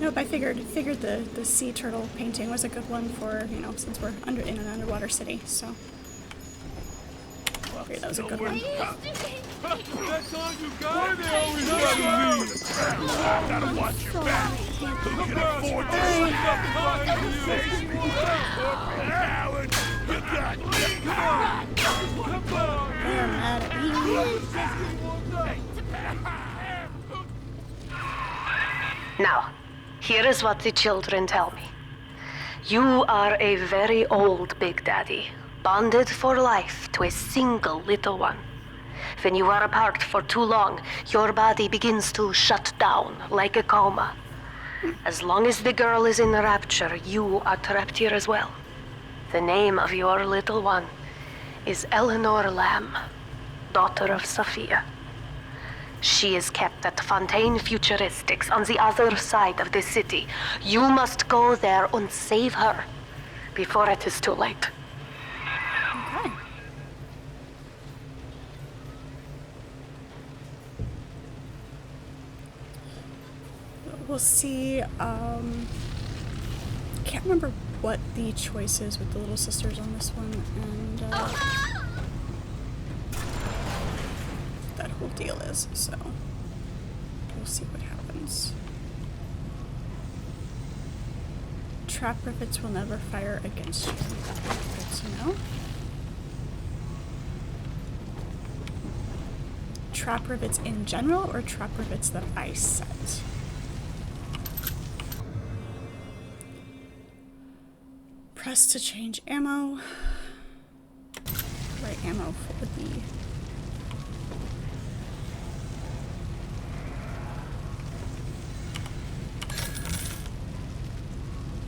[SPEAKER 1] Nope, I figured the sea turtle painting was a good one for, you know, since we're in an underwater city, so. I figured that was a good one.
[SPEAKER 6] That's all you got? They always run me! Gotta watch your back! Who can afford to sneak up behind you? Coward! You got me! Come on!
[SPEAKER 1] They're mad at me.
[SPEAKER 8] Now, here is what the children tell me. You are a very old Big Daddy, bonded for life to a single little one. When you are apart for too long, your body begins to shut down like a coma. As long as the girl is in the rapture, you are trapped here as well. The name of your little one is Eleanor Lamb, daughter of Sophia. She is kept at Fontaine Futuristics on the other side of the city. You must go there and save her before it is too late.
[SPEAKER 1] Okay. We'll see. Can't remember what the choice is with the little sisters on this one, and that whole deal is, so we'll see what happens. Trap rivets will never fire against you. Good to know. Trap rivets in general, or trap rivets that I set? Press to change ammo. Right ammo for the...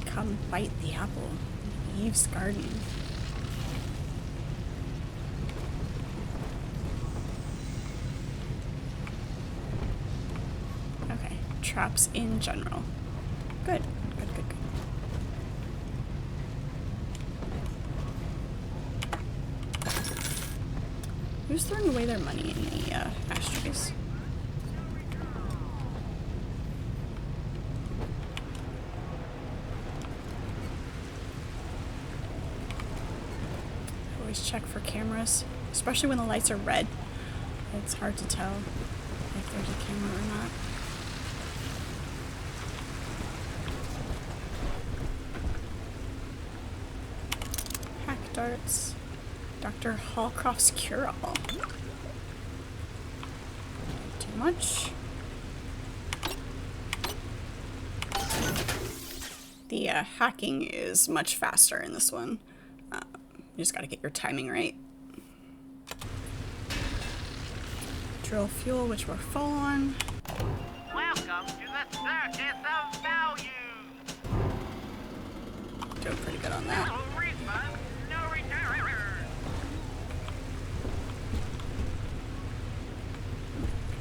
[SPEAKER 1] Come bite the apple. Eve's garden. Okay, traps in general. Good, good, good, good. Who's throwing away their money in the ashtrays? Always check for cameras, especially when the lights are red. It's hard to tell if there's a camera or not. Hack darts. Dr. Hallcroft's cure-all. Too much. The hacking is much faster in this one. You just gotta get your timing right. Drill fuel, which we're full on.
[SPEAKER 3] Welcome to the circus of value.
[SPEAKER 1] Doing pretty good on that.
[SPEAKER 3] No refund, no return.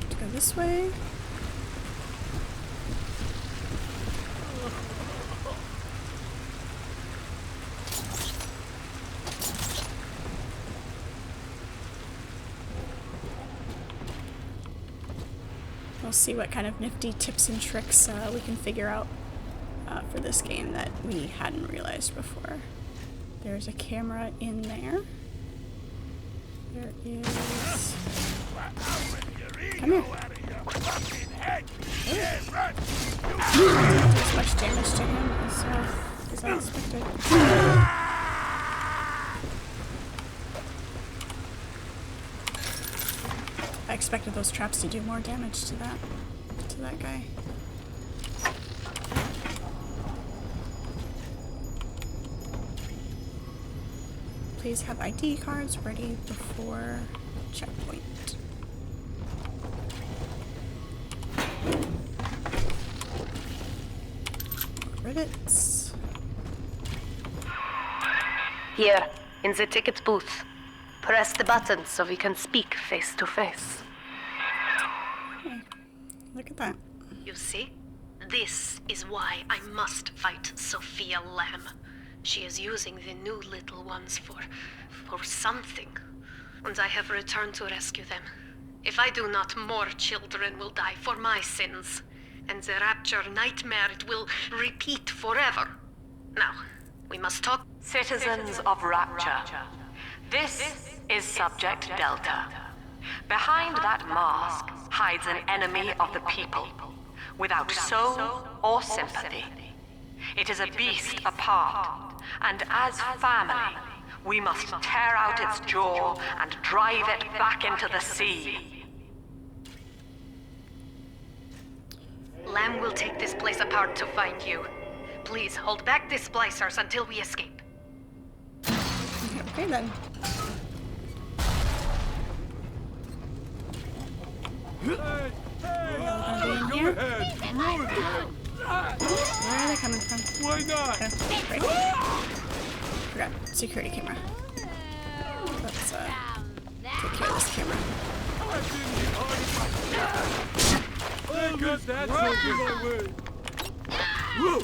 [SPEAKER 1] To go this way. We'll see what kind of nifty tips and tricks we can figure out for this game that we hadn't realized before. There's a camera in there. There is... Come here. As much damage to him as I expected. I expected those traps to do more damage to that guy. Please have ID cards ready before checkpoint. Rivets.
[SPEAKER 8] Here, in the ticket booth. Press the button so we can speak face to face.
[SPEAKER 1] Hey, look at that.
[SPEAKER 8] You see? This is why I must fight Sophia Lamb. She is using the new little ones for something. And I have returned to rescue them. If I do not, more children will die for my sins. And the rapture nightmare, it will repeat forever. Now, we must talk.
[SPEAKER 13] Citizens of Rapture. This is Subject Delta. Behind that mask hides an enemy of the people, without soul or sympathy. It is a beast apart, and as family, we must tear out its jaw and drive it back into the sea.
[SPEAKER 8] Lamb will take this place apart to find you. Please hold back the splicers until we escape.
[SPEAKER 1] Okay then.
[SPEAKER 6] Hey, go ahead.
[SPEAKER 1] Where are they coming from?
[SPEAKER 6] Why not?
[SPEAKER 1] Oh, right. Forgot. Security camera. Let's take care of this camera.
[SPEAKER 6] There goes that soldier my way. Whoa!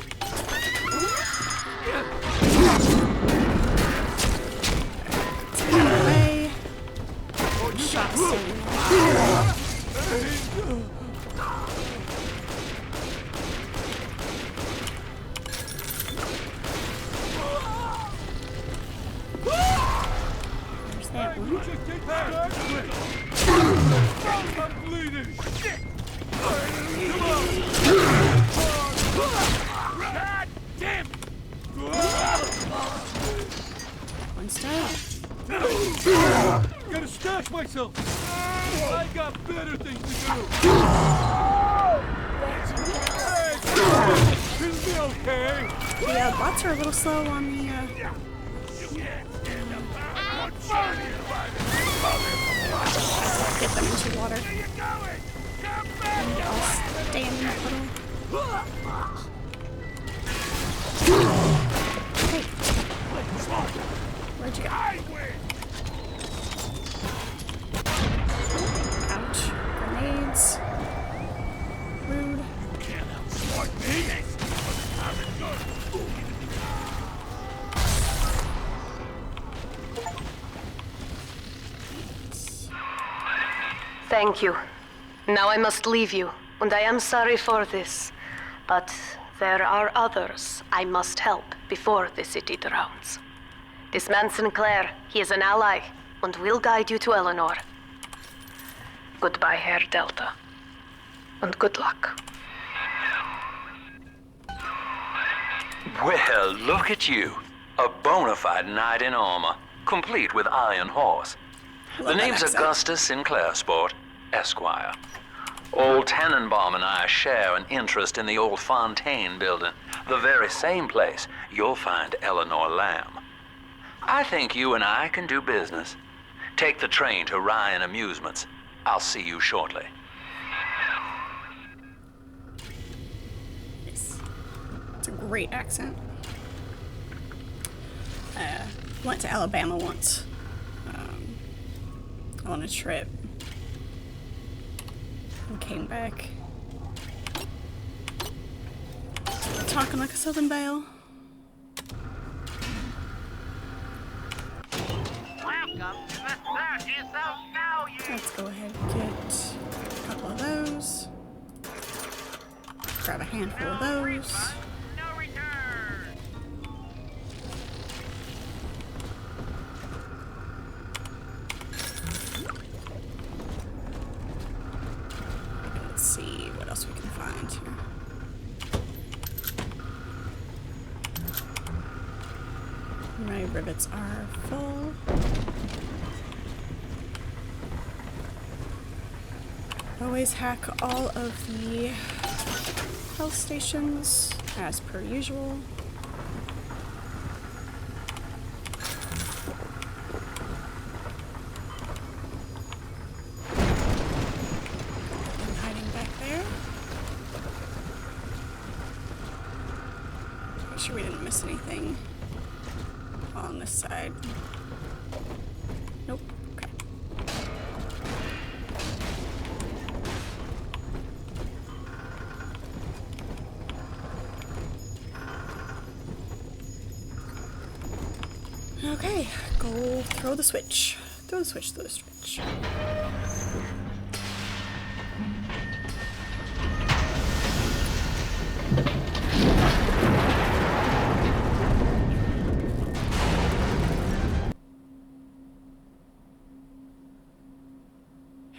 [SPEAKER 1] Away. Shots standing there. There's that one.
[SPEAKER 6] I'm bleeding. God damn!
[SPEAKER 1] One's down.
[SPEAKER 6] Gotta stash myself. I got better things to do. Hey, is it okay?
[SPEAKER 1] The bots are a little slow on the get them into water. And I'll stay in the puddle. Hey. Where'd you go? Ouch. Grenades. Rude.
[SPEAKER 8] Thank you. Now I must leave you, and I am sorry for this. But there are others I must help before the city drowns. This man Sinclair, he is an ally, and will guide you to Eleanor. Goodbye, Herr Delta. And good luck.
[SPEAKER 14] Well, look at you. A bona fide knight in armor, complete with iron horse. The name's Augustus Sinclair, Sport, Esquire. Old Tannenbaum and I share an interest in the old Fontaine building, the very same place you'll find Eleanor Lamb. I think you and I can do business. Take the train to Ryan Amusements. I'll see you shortly.
[SPEAKER 1] Yes. It's a great accent. Went to Alabama once. On a trip. And came back. Talking like a Southern Belle.
[SPEAKER 3] Welcome to the Surgeons of Value.
[SPEAKER 1] Let's go ahead and get a couple of those. Grab a handful of those.
[SPEAKER 3] No return.
[SPEAKER 1] Let's see what else we can find here. My rivets are full. Always hack all of the health stations as per usual. I'm hiding back there. Make sure we didn't miss anything on this side. Nope. Okay. Okay, go throw the switch. Throw the switch, throw the switch.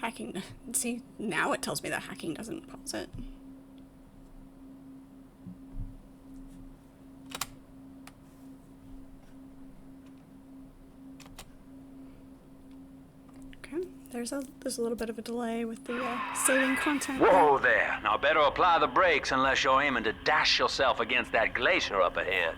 [SPEAKER 1] Hacking. See, now it tells me that hacking doesn't pause it. Okay, there's a little bit of a delay with the saving content.
[SPEAKER 14] Whoa there. Now better apply the brakes unless you're aiming to dash yourself against that glacier up ahead.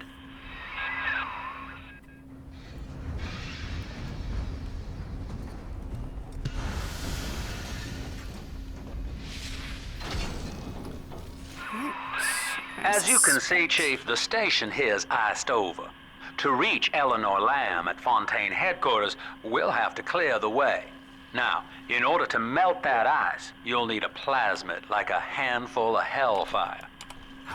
[SPEAKER 14] As you can see, Chief, the station here's iced over. To reach Eleanor Lamb at Fontaine headquarters, we'll have to clear the way. Now, in order to melt that ice, you'll need a plasmid, like a handful of hellfire.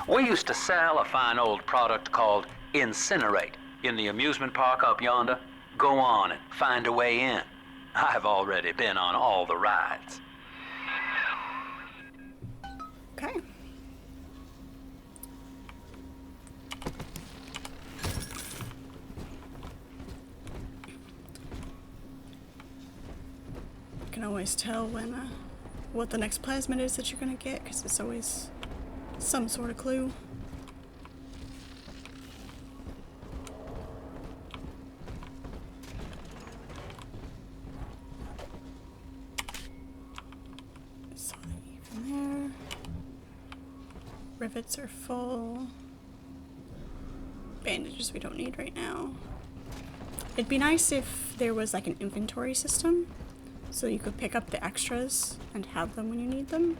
[SPEAKER 14] We used to sell a fine old product called Incinerate in the amusement park up yonder. Go on and find a way in. I've already been on all the rides.
[SPEAKER 1] Okay. You can always tell when what the next plasmid is that you're gonna get, because it's always some sort of clue. So even there. Rivets are full. Bandages we don't need right now. It'd be nice if there was like an inventory system, so you could pick up the extras and have them when you need them.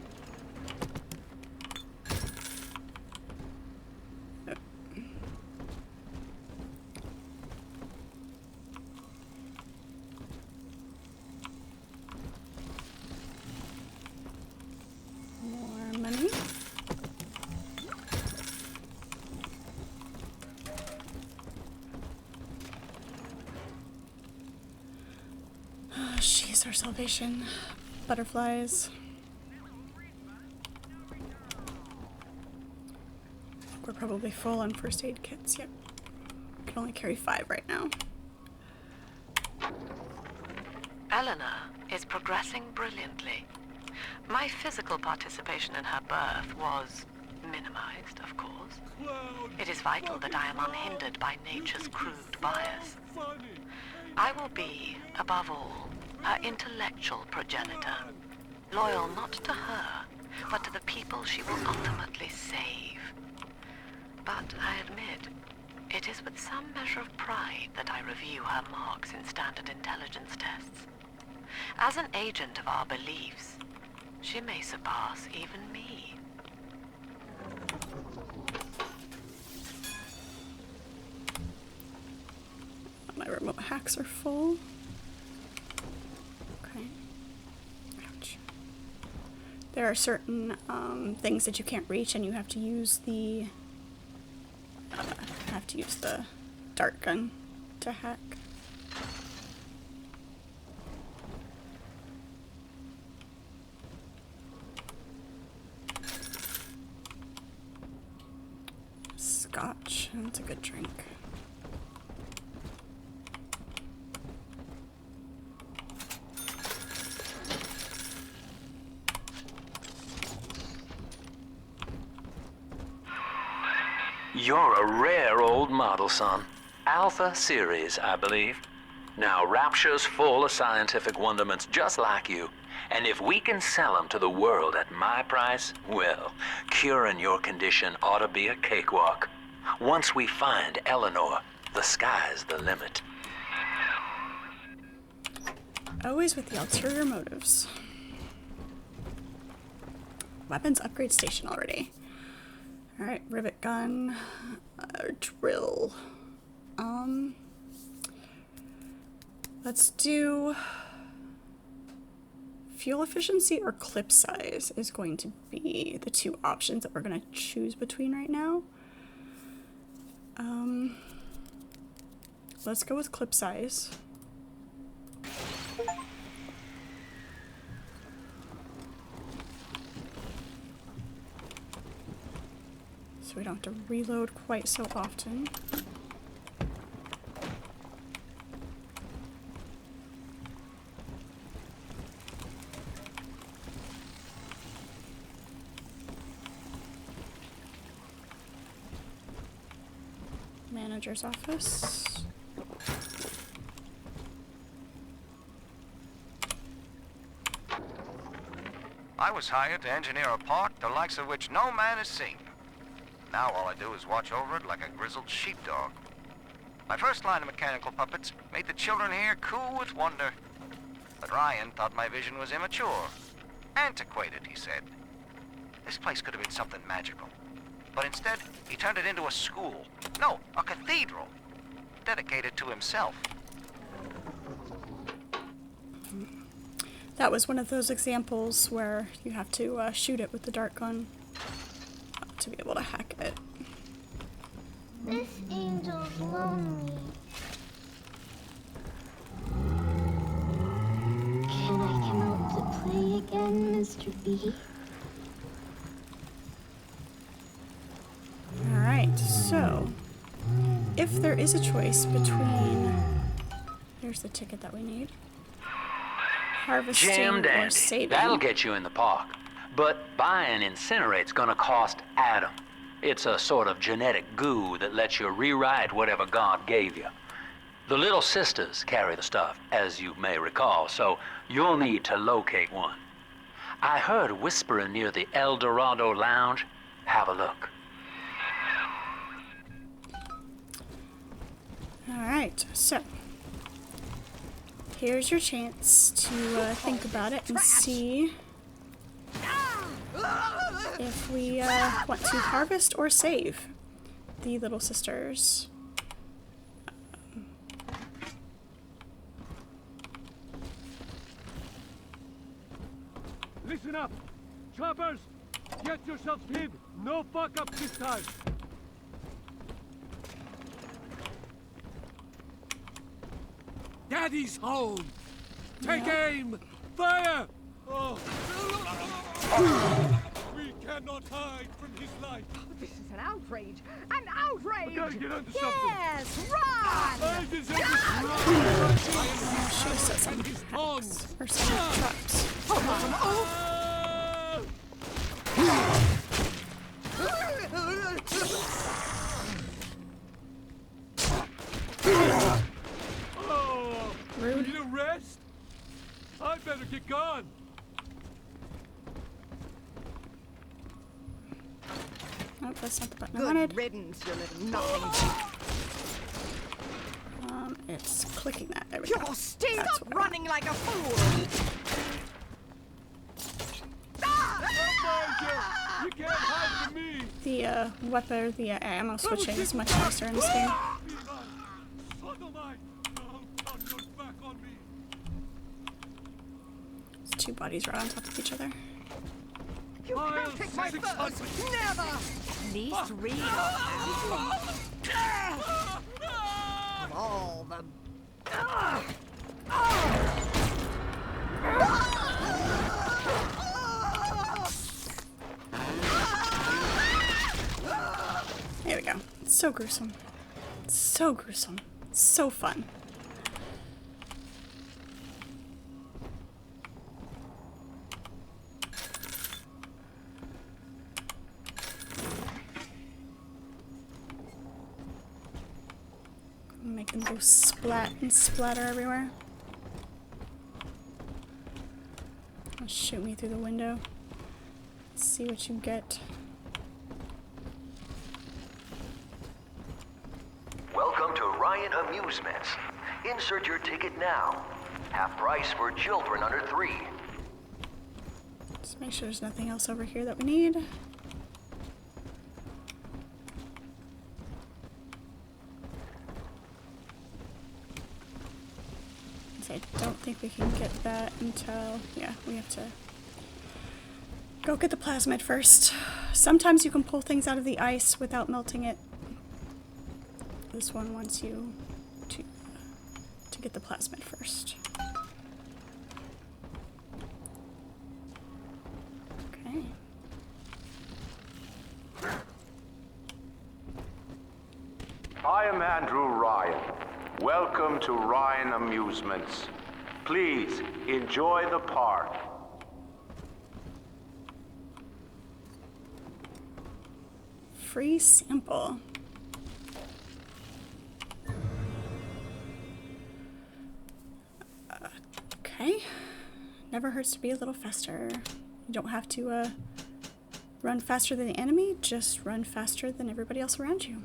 [SPEAKER 1] More money. She's our salvation. Butterflies. We're probably full on first aid kits. Yep. We can only carry 5 right now.
[SPEAKER 5] Eleanor is progressing brilliantly. My physical participation in her birth was minimized, of course. It is vital that I am unhindered by nature's crude bias. I will be, above all, her intellectual progenitor, loyal not to her, but to the people she will ultimately save. But I admit, it is with some measure of pride that I review her marks in standard intelligence tests. As an agent of our beliefs, she may surpass even me.
[SPEAKER 1] My remote hacks are full. Okay. Ouch. There are certain things that you can't reach, and you have to use the dart gun to hack. Scotch. That's a good drink.
[SPEAKER 14] You're a rare old model, son. Alpha series, I believe. Now, Rapture's full of scientific wonderments just like you. And if we can sell them to the world at my price, well, curing your condition ought to be a cakewalk. Once we find Eleanor, the sky's the limit.
[SPEAKER 1] Always with the ulterior motives. Weapons upgrade station already. Alright, rivet gun, drill. Let's do fuel efficiency or clip size is going to be the 2 options that we're going to choose between right now. Let's go with clip size. So we don't have to reload quite so often. Manager's office.
[SPEAKER 15] I was hired to engineer a park the likes of which no man has seen. Now all I do is watch over it like a grizzled sheepdog. My first line of mechanical puppets made the children here cool with wonder. But Ryan thought my vision was immature. Antiquated, he said. This place could have been something magical. but instead he turned it into a school. No, a cathedral. Dedicated to himself.
[SPEAKER 1] That was one of those examples where you have to shoot it with the dart gun to be able to hack it.
[SPEAKER 2] This angel's lonely. Can I come out to play again, Mr. B?
[SPEAKER 1] Alright, so if there is a choice between, here's the ticket that we need, harvesting
[SPEAKER 14] Jam
[SPEAKER 1] or
[SPEAKER 14] dandy.
[SPEAKER 1] saving.
[SPEAKER 14] That'll get you in the park. But buying Incinerate's gonna cost Adam. It's a sort of genetic goo that lets you rewrite whatever God gave you. The little sisters carry the stuff, as you may recall, so you'll need to locate one. I heard whispering near the El Dorado Lounge. Have a look.
[SPEAKER 1] Alright, so here's your chance to think about it and see if we want to harvest or save the little sisters.
[SPEAKER 6] Listen up! Choppers! Get yourselves hid! No fuck-ups this time! Daddy's home! Take aim! Fire! Oh. We cannot hide from his light!
[SPEAKER 7] This is an outrage! An outrage!
[SPEAKER 6] We gotta get under something!
[SPEAKER 7] Yes! Run!
[SPEAKER 6] I deserve this run!
[SPEAKER 1] Should have set some hacks or some traps.
[SPEAKER 6] Rude. Need a rest? I better get gone.
[SPEAKER 1] Nope, that's not the button I wanted.
[SPEAKER 7] Good riddance, you little nothing.
[SPEAKER 1] It's clicking that. There we go.
[SPEAKER 7] You're still
[SPEAKER 1] That's
[SPEAKER 7] up
[SPEAKER 1] what I
[SPEAKER 7] running like a fool!
[SPEAKER 6] You can't hide from me.
[SPEAKER 1] The weapon, the ammo switching is much faster in this game. There's two bodies right on top of each other.
[SPEAKER 7] You can't take my first! Never! Least read of all the...
[SPEAKER 1] There we go. It's so gruesome. It's so gruesome. It's so fun. Make them go splat and splatter everywhere. Shoot me through the window. Let's see what you get.
[SPEAKER 16] Welcome to Ryan Amusements. Insert your ticket now. Half price for children under 3.
[SPEAKER 1] Just make sure there's nothing else over here that we need. I don't think we can get that until, yeah, we have to go get the plasmid first. Sometimes you can pull things out of the ice without melting it. This one wants you to get the plasmid first. Okay.
[SPEAKER 17] I am Andrew Ryan. Welcome to Ryan Amusements. Please enjoy the park.
[SPEAKER 1] Free sample. Okay. Never hurts to be a little faster. You don't have to run faster than the enemy, just run faster than everybody else around you.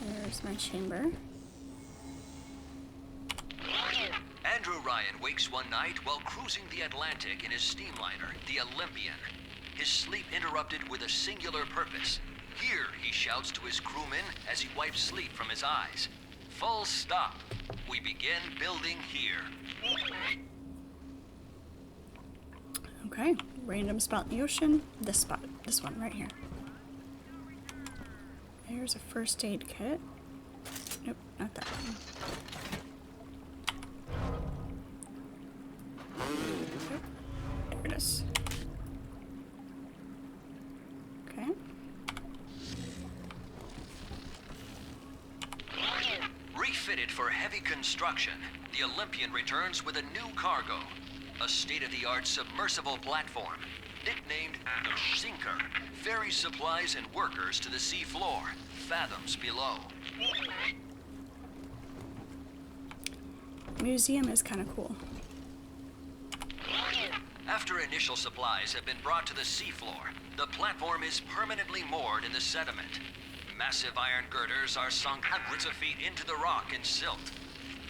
[SPEAKER 1] There's my chamber.
[SPEAKER 18] Andrew Ryan wakes one night while cruising the Atlantic in his steamliner, the Olympian. His sleep interrupted with a singular purpose. Here, he shouts to his crewmen as he wipes sleep from his eyes. Full stop. We begin building here.
[SPEAKER 1] Okay, random spot in the ocean. This spot. This one right here. There's a first aid kit. Nope, not that one. Nope. There it is. Okay.
[SPEAKER 18] Refitted for heavy construction, the Olympian returns with a new cargo. A state-of-the-art submersible platform, nicknamed the Sinker, ferries supplies and workers to the sea floor, fathoms below.
[SPEAKER 1] Museum is kind of cool.
[SPEAKER 18] After initial supplies have been brought to the seafloor, the platform is permanently moored in the sediment. Massive iron girders are sunk hundreds of feet into the rock and silt.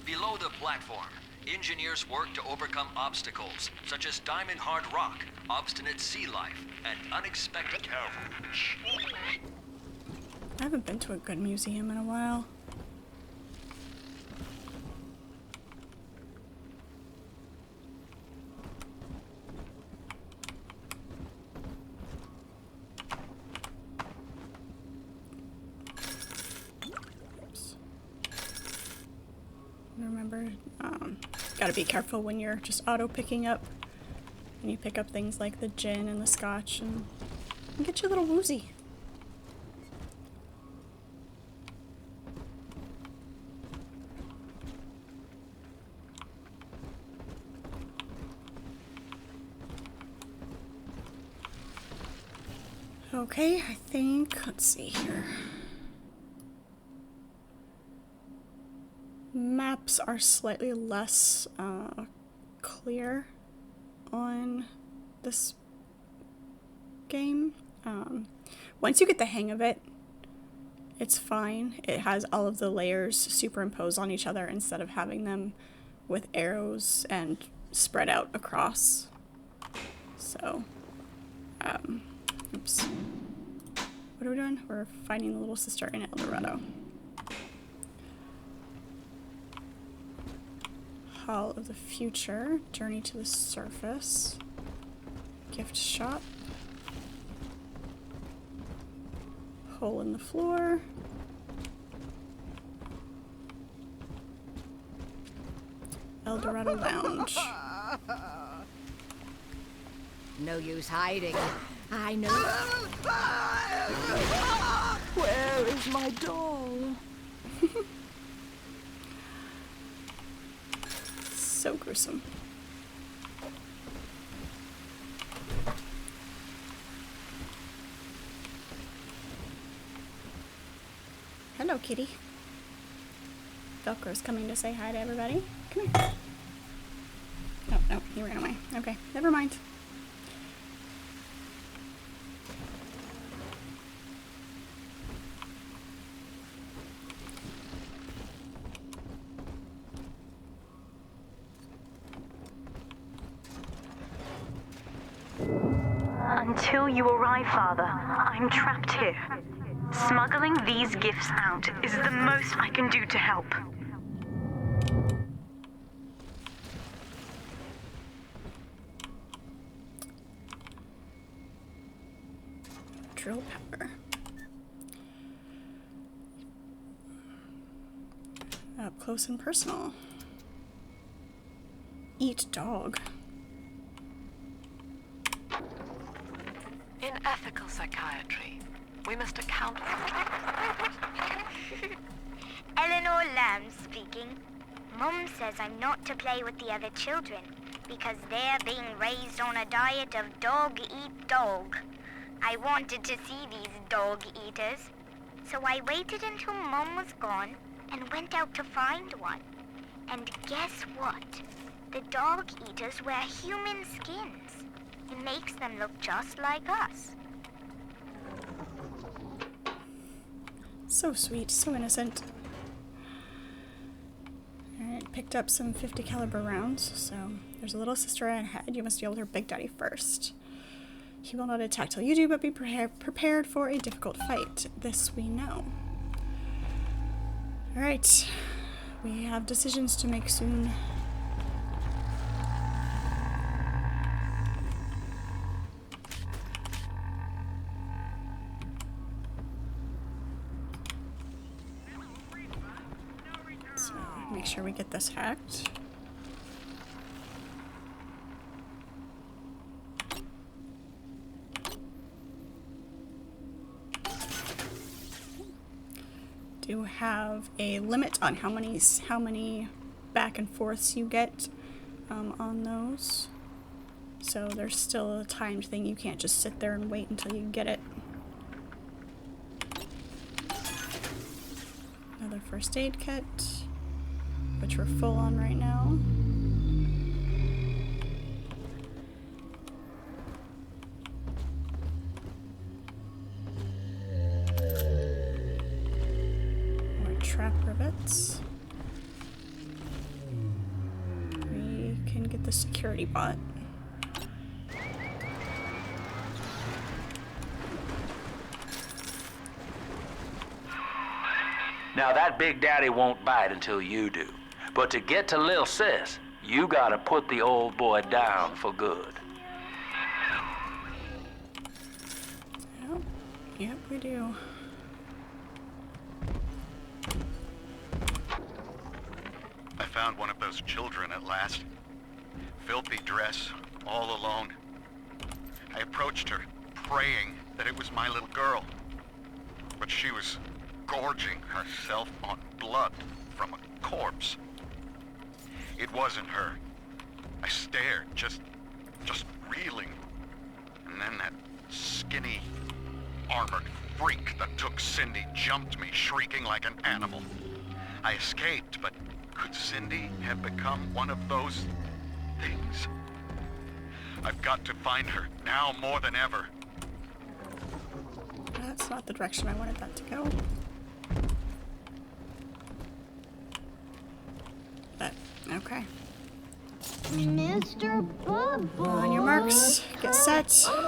[SPEAKER 18] Below the platform, engineers work to overcome obstacles, such as diamond-hard rock, obstinate sea life, and unexpected terror.
[SPEAKER 1] I haven't been to a good museum in a while. Remember, gotta be careful when you're just auto picking up and you pick up things like the gin and the scotch and get you a little woozy. Okay, I think, let's see here. Maps are slightly less clear on this game. Once you get the hang of it, it's fine. It has all of the layers superimposed on each other instead of having them with arrows and spread out across. So, oops. What are we doing? We're finding the little sister in El Dorado. Hall of the Future, Journey to the Surface, Gift Shop, Hole in the Floor, El Dorado Lounge.
[SPEAKER 7] No use hiding. I know. Where is my doll?
[SPEAKER 1] So gruesome. Hello, kitty. Velcro's coming to say hi to everybody. Come here. Oh, no, he ran away. Okay, never mind.
[SPEAKER 11] Until you arrive, Father, I'm trapped here. Smuggling these gifts out is the most I can do to help.
[SPEAKER 1] Drill power. Up close and personal. Eat dog.
[SPEAKER 5] In ethical psychiatry, we must account for...
[SPEAKER 2] Eleanor Lamb speaking. Mum says I'm not to play with the other children because they're being raised on a diet of dog-eat-dog. I wanted to see these dog-eaters, so I waited until Mum was gone and went out to find one. And guess what? The dog-eaters wear human skins. It makes them look just like us.
[SPEAKER 1] So sweet, so innocent. Alright, picked up some 50 caliber rounds, so there's a little sister ahead. You must deal with her big daddy first. He will not attack till you do, but be prepared for a difficult fight. This we know. Alright, we have decisions to make soon. So, make sure we get this hacked. Do have a limit on how many back and forths you get on those. So there's still a timed thing. You can't just sit there and wait until you get it. Another first aid kit, which we're full on right now. Trap rivets. We can get the security bot.
[SPEAKER 14] Now that big daddy won't bite until you do. But to get to Lil Sis, you gotta put the old boy down for good.
[SPEAKER 1] Yep, we do.
[SPEAKER 10] I found one of those children at last. Filthy dress, all alone. I approached her, praying that it was my little girl. But she was gorging herself on blood from a corpse. It wasn't her. I stared, just reeling. And then that skinny, armored freak that took Cindy jumped me, shrieking like an animal. I escaped, but could Cindy have become one of those things? I've got to find her, now more than ever.
[SPEAKER 1] That's not the direction I wanted that to go. But, okay.
[SPEAKER 2] Mr. Bubble.
[SPEAKER 1] On your marks, get set. Go.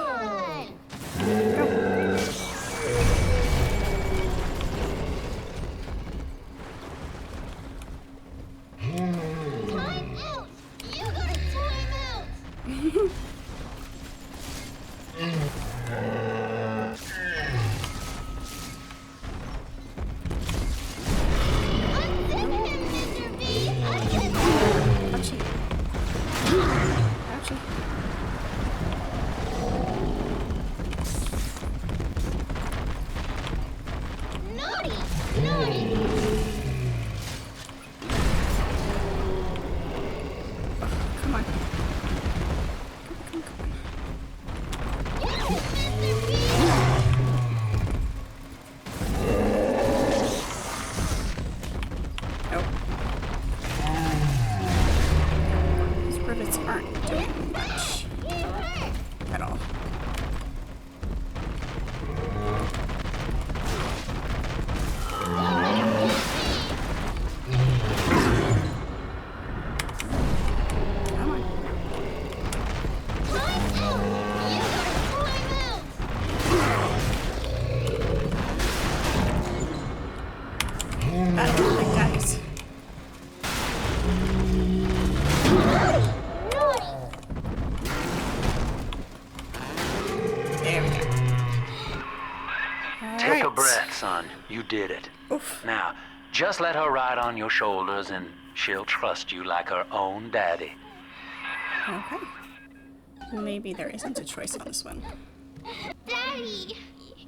[SPEAKER 2] Time out! You gotta time out!
[SPEAKER 14] Take a breath, son. You did it.
[SPEAKER 1] Oof.
[SPEAKER 14] Now, just let her ride on your shoulders and she'll trust you like her own daddy.
[SPEAKER 1] Okay. Maybe there isn't a choice on this one.
[SPEAKER 2] Daddy,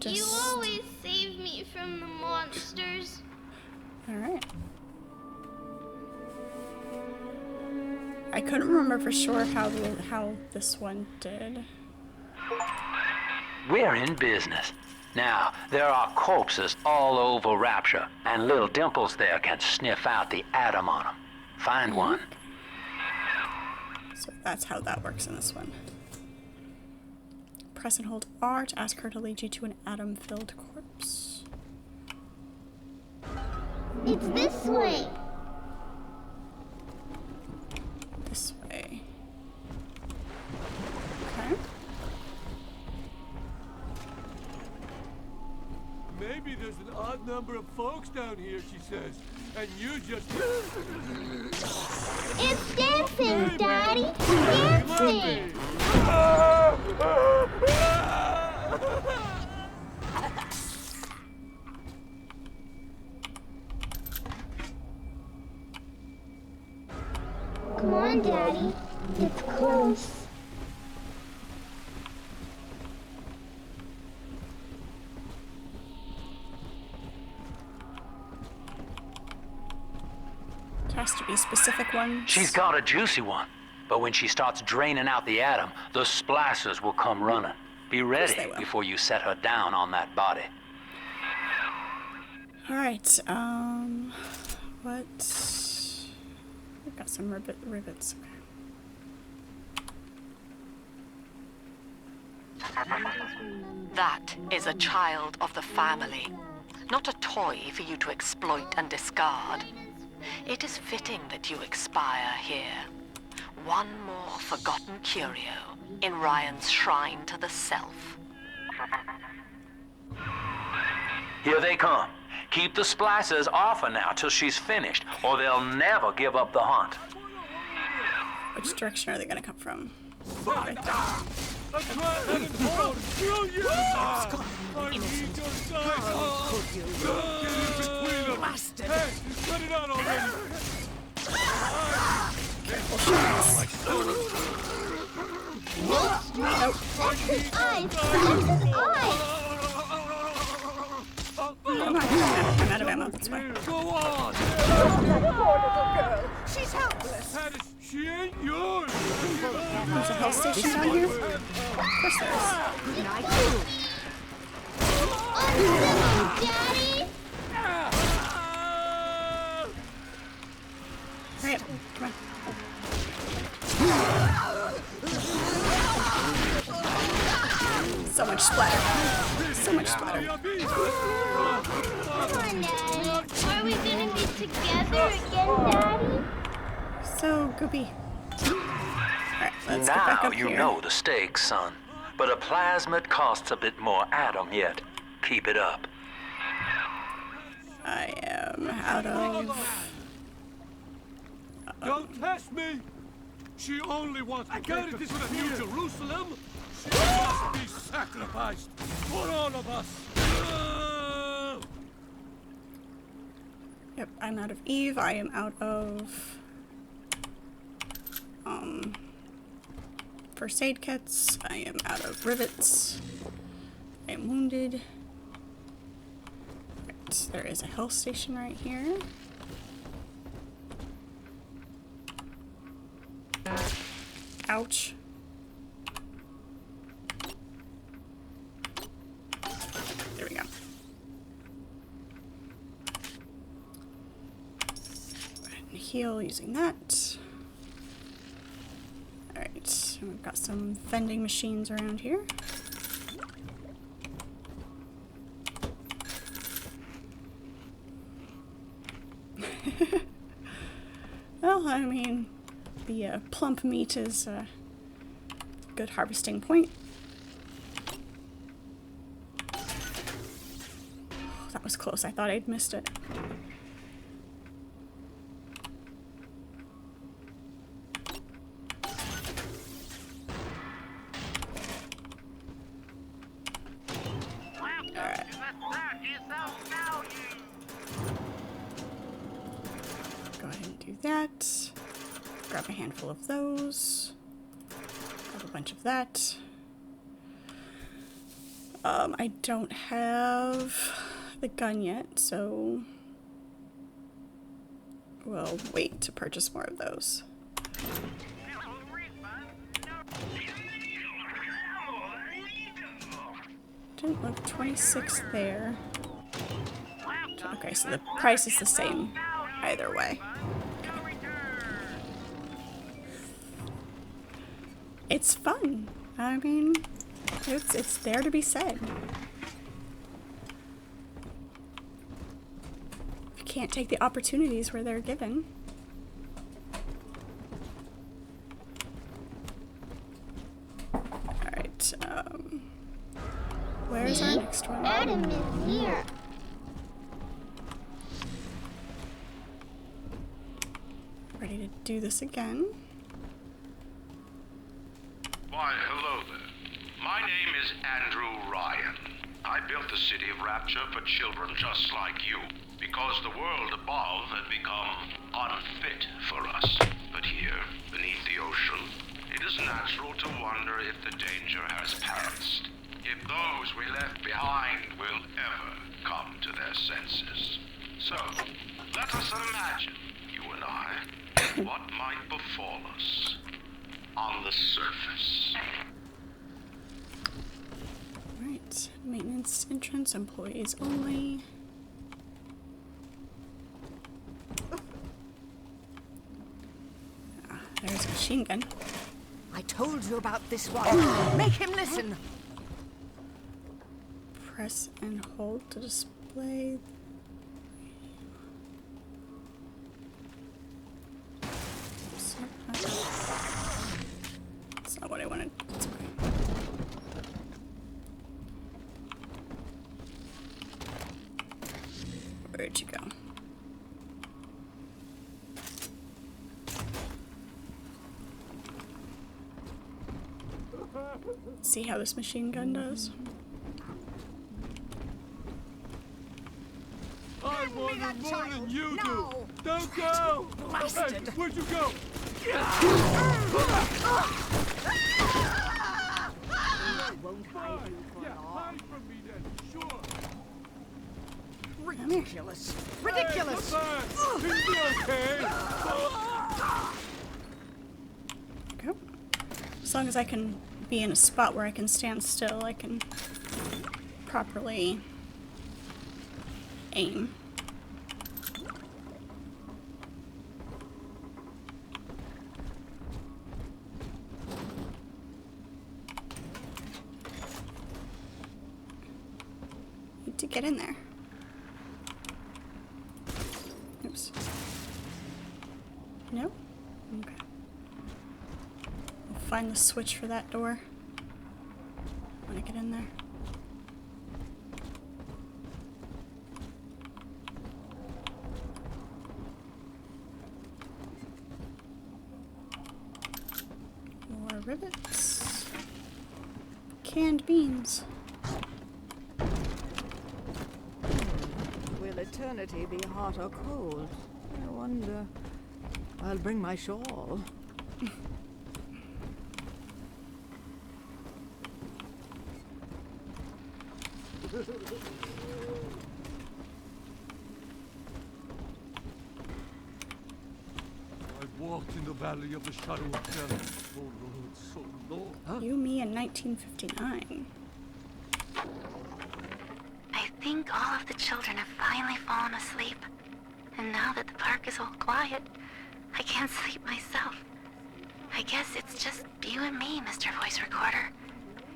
[SPEAKER 2] you always save me from the monsters.
[SPEAKER 1] Alright. I couldn't remember for sure how this one did.
[SPEAKER 14] We're in business. Now, there are corpses all over Rapture, and little Dimples there can sniff out the atom on them. Find one.
[SPEAKER 1] So that's how that works in this one. Press and hold R to ask her to lead you to an atom-filled corpse.
[SPEAKER 2] It's this way.
[SPEAKER 6] folks down here, she says. And you just...
[SPEAKER 2] It's dancing, Daddy! Dancing! Come on, Daddy. It's close.
[SPEAKER 1] Has to be a specific one.
[SPEAKER 14] She's got a juicy one, but when she starts draining out the atom, the splicers will come running. Be ready before you set her down on that body.
[SPEAKER 1] Alright, what? We've got some rivets.
[SPEAKER 13] That is a child of the family, not a toy for you to exploit and discard. It is fitting that you expire here. One more forgotten curio in Ryan's shrine to the self.
[SPEAKER 14] Here they come. Keep the splicers off her now till she's finished, or they'll never give up the hunt.
[SPEAKER 1] Which direction are they gonna come from?
[SPEAKER 6] Right there. I need your side. Get in between them. Hey, cut it out already.
[SPEAKER 2] Nope. That's his eyes. That's his eyes.
[SPEAKER 1] Come on, I'm out of ammo. That's fine.
[SPEAKER 6] Go on.
[SPEAKER 12] Poor little girl. She's helpless.
[SPEAKER 6] She ain't yours.
[SPEAKER 1] There's a health station down here? Of course there is.
[SPEAKER 12] Good night, too.
[SPEAKER 2] Daddy!
[SPEAKER 1] Hurry up. Come on. So much splatter. So much splatter.
[SPEAKER 2] Come on, Daddy. Are we gonna be together again, Daddy?
[SPEAKER 1] So goopy. Alright, let's get back
[SPEAKER 14] Now
[SPEAKER 1] up
[SPEAKER 14] you
[SPEAKER 1] here.
[SPEAKER 14] know the stakes, son. But a plasmid costs a bit more atom yet. Keep it up.
[SPEAKER 1] I am out of...
[SPEAKER 6] Don't test me. She only wants to go to the New Jerusalem. She must be sacrificed for all of us.
[SPEAKER 1] Yep, I'm out of Eve. I am out of... first aid kits. I am out of rivets. I am wounded. Right, there is a health station right here. Ouch. There we go. Go ahead and heal using that. Alright, we've got some vending machines around here. Well, I mean, the plump meat is a good harvesting point. Oh, that was close. I thought I'd missed it. Go ahead and do that. Grab a handful of those. Grab a bunch of that. I don't have the gun yet, so we'll wait to purchase more of those. Didn't look 26 there. Okay, so the price is the same either way. Okay. It's fun. I mean, it's there to be said. You can't take the opportunities where they're given. Alright, where's our next one?
[SPEAKER 2] Adam is here.
[SPEAKER 1] ready to do this again.
[SPEAKER 17] Why, hello there. My name is Andrew Ryan. I built the city of Rapture for children just like you, because the world above had become unfit for us. But here, beneath the ocean, it is natural to wonder if the danger has passed. If those we left behind will ever come to their senses. So, let us imagine, you and I, what might befall us on the surface.
[SPEAKER 1] Alright, maintenance entrance, employees only. Ah, there's a machine gun.
[SPEAKER 7] I told you about this one. Make him listen.
[SPEAKER 1] Press and hold to display. That's not what I wanted. That's okay. Where'd you go? Let's see how this machine gun does.
[SPEAKER 6] I want it more than you do! Don't go! Hey, where'd you go? Hide from me then, sure!
[SPEAKER 7] Ridiculous! Ridiculous!
[SPEAKER 6] Hey, is he okay?
[SPEAKER 1] Go. As long as I can be in a spot where I can stand still, I can properly aim. Need to get in there. Oops. No? Okay. I'll find the switch for that door when I get in there. More rivets. Canned beans.
[SPEAKER 7] Will eternity be hot or cold? I wonder. I'll bring my shawl.
[SPEAKER 6] I walked in the valley of the shadow of death. Oh Lord, so Lord. Huh?
[SPEAKER 1] You, me, in 1959.
[SPEAKER 9] I think all of the children have finally fallen asleep. And now that the park is all quiet, I can't sleep myself. I guess it's just you and me, Mr. Voice Recorder.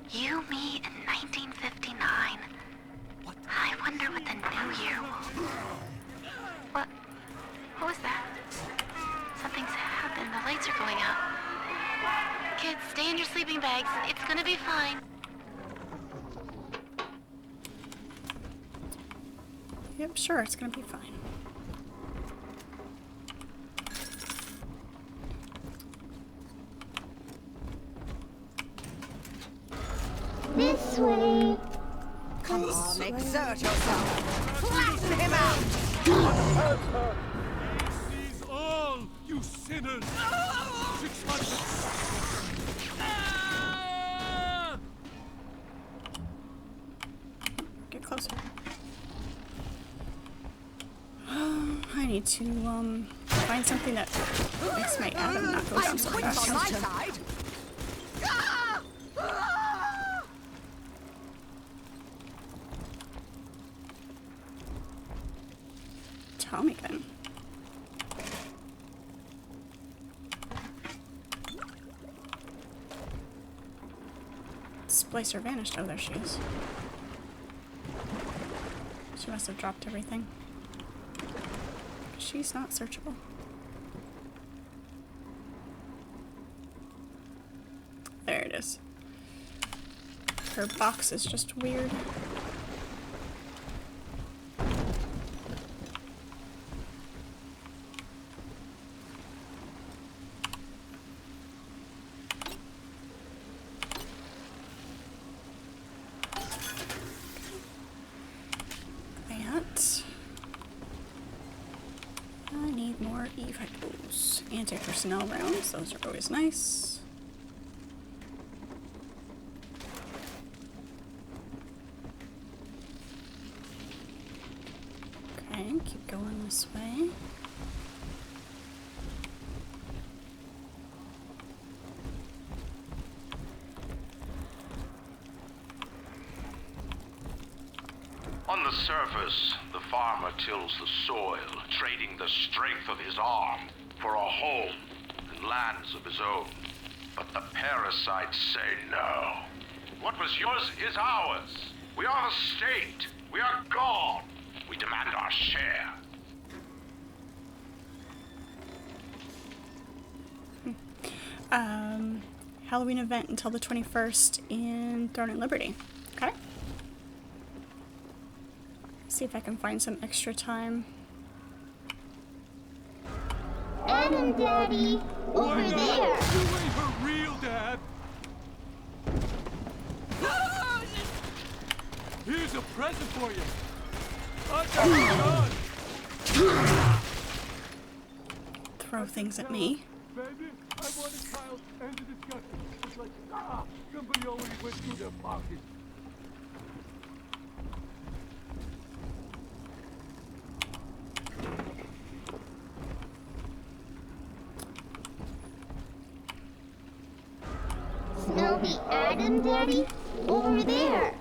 [SPEAKER 9] You, me, in 1959. I wonder what the new year will... What was that? Something's happened. The lights are going out. Kids, stay in your sleeping bags. It's gonna be fine.
[SPEAKER 1] Yep, sure, it's gonna be fine.
[SPEAKER 12] This way.
[SPEAKER 7] Come on, exert yourself. Flatten him out.
[SPEAKER 6] Seize all, you sinners! 600!
[SPEAKER 1] Get closer. I need to find something that makes my atom not go down so fast.
[SPEAKER 7] On my side.
[SPEAKER 1] Tommy gun. Splicer vanished. Oh, there she is. She must have dropped everything. She's not searchable. There it is. Her box is just weird. I need more evicals. Anti-personnel rounds, those are always nice. Okay, keep going this way.
[SPEAKER 17] On the surface, the farmer tills the soil, trading the strength of his arm for a home and lands of his own. But the parasites say no. What was yours is ours. We are the state. We are God. We demand our share.
[SPEAKER 1] Halloween event until the 21st in Throne and Liberty. Okay. See if I can find some extra time.
[SPEAKER 6] Adam, Daddy, over there. You ain't her real dad. Here's a present for you. I got a gun.
[SPEAKER 1] Throw things at me.
[SPEAKER 6] Baby, I want a child and a discussion. It's like, somebody already went through their pocket.
[SPEAKER 19] Snowy Adam, Daddy? Over there.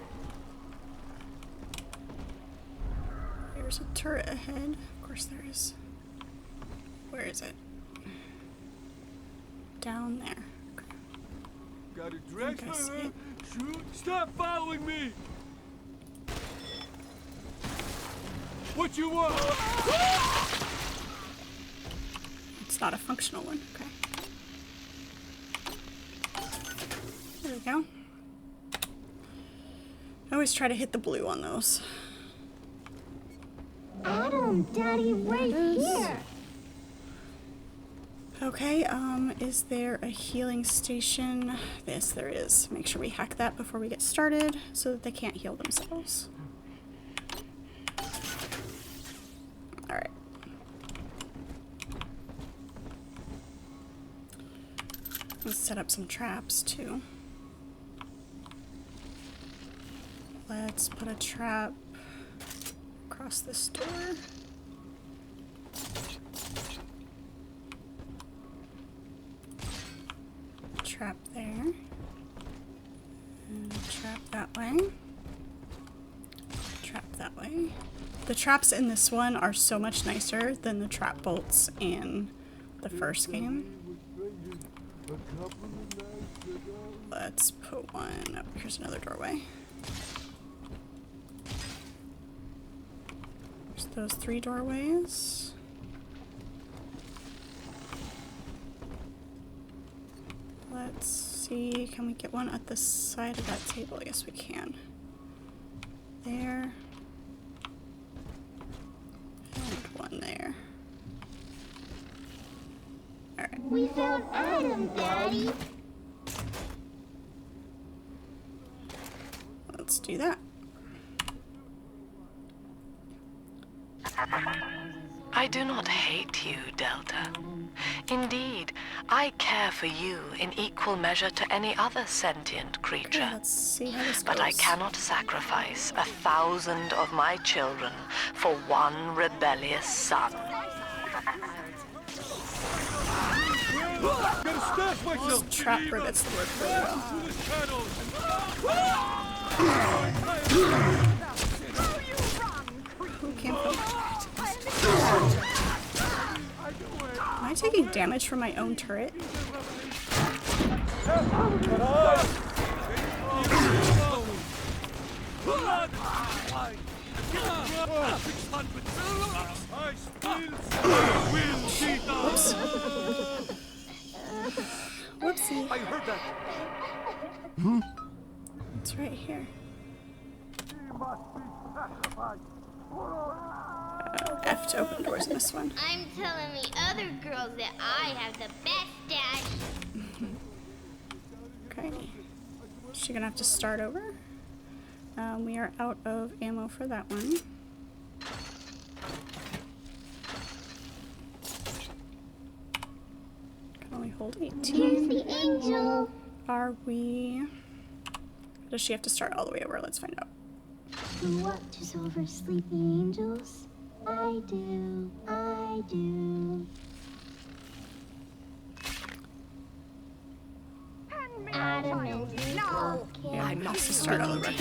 [SPEAKER 1] There's a turret ahead. Of course there is. Where is it? Down there.
[SPEAKER 6] Got a dress for her? Shoot! Stop following me! What you want?
[SPEAKER 1] It's not a functional one. Okay. There we go. I always try to hit the blue on those.
[SPEAKER 19] Adam, Daddy, right here.
[SPEAKER 1] Okay, is there a healing station? Yes, there is. Make sure we hack that before we get started so that they can't heal themselves. Alright. Let's set up some traps too. Let's put a trap across this door. Trap there. And trap that way. Trap that way. The traps in this one are so much nicer than the trap bolts in the first game. Let's put one up. Here's another doorway. There's those 3 doorways. Let's see, can we get one at the side of that table? Yes, we can. There. And one there. Alright.
[SPEAKER 19] We found Adam, Daddy.
[SPEAKER 1] Let's do that.
[SPEAKER 8] I do not hate you, Delta. Indeed, I care for you in equal measure to any other sentient creature.
[SPEAKER 1] Okay, let's see how this goes.
[SPEAKER 8] But I cannot sacrifice 1,000 of my children for one rebellious son.
[SPEAKER 1] Those trap rivets work really well. Who came from? Am I taking damage from my own turret? Whoops. Whoopsie.
[SPEAKER 6] I heard that.
[SPEAKER 1] It's right here. F to open doors in this one.
[SPEAKER 19] I'm telling the other girls that I have the best daddy.
[SPEAKER 1] Okay. Is she gonna have to start over? We are out of ammo for that one. hold 18.
[SPEAKER 19] Here's the angel.
[SPEAKER 1] Are we... Does she have to start all the way over? Let's find out.
[SPEAKER 19] Who watches over sleeping angels? I do. I do. I don't know. No!
[SPEAKER 1] Yeah, I have to start all over. It's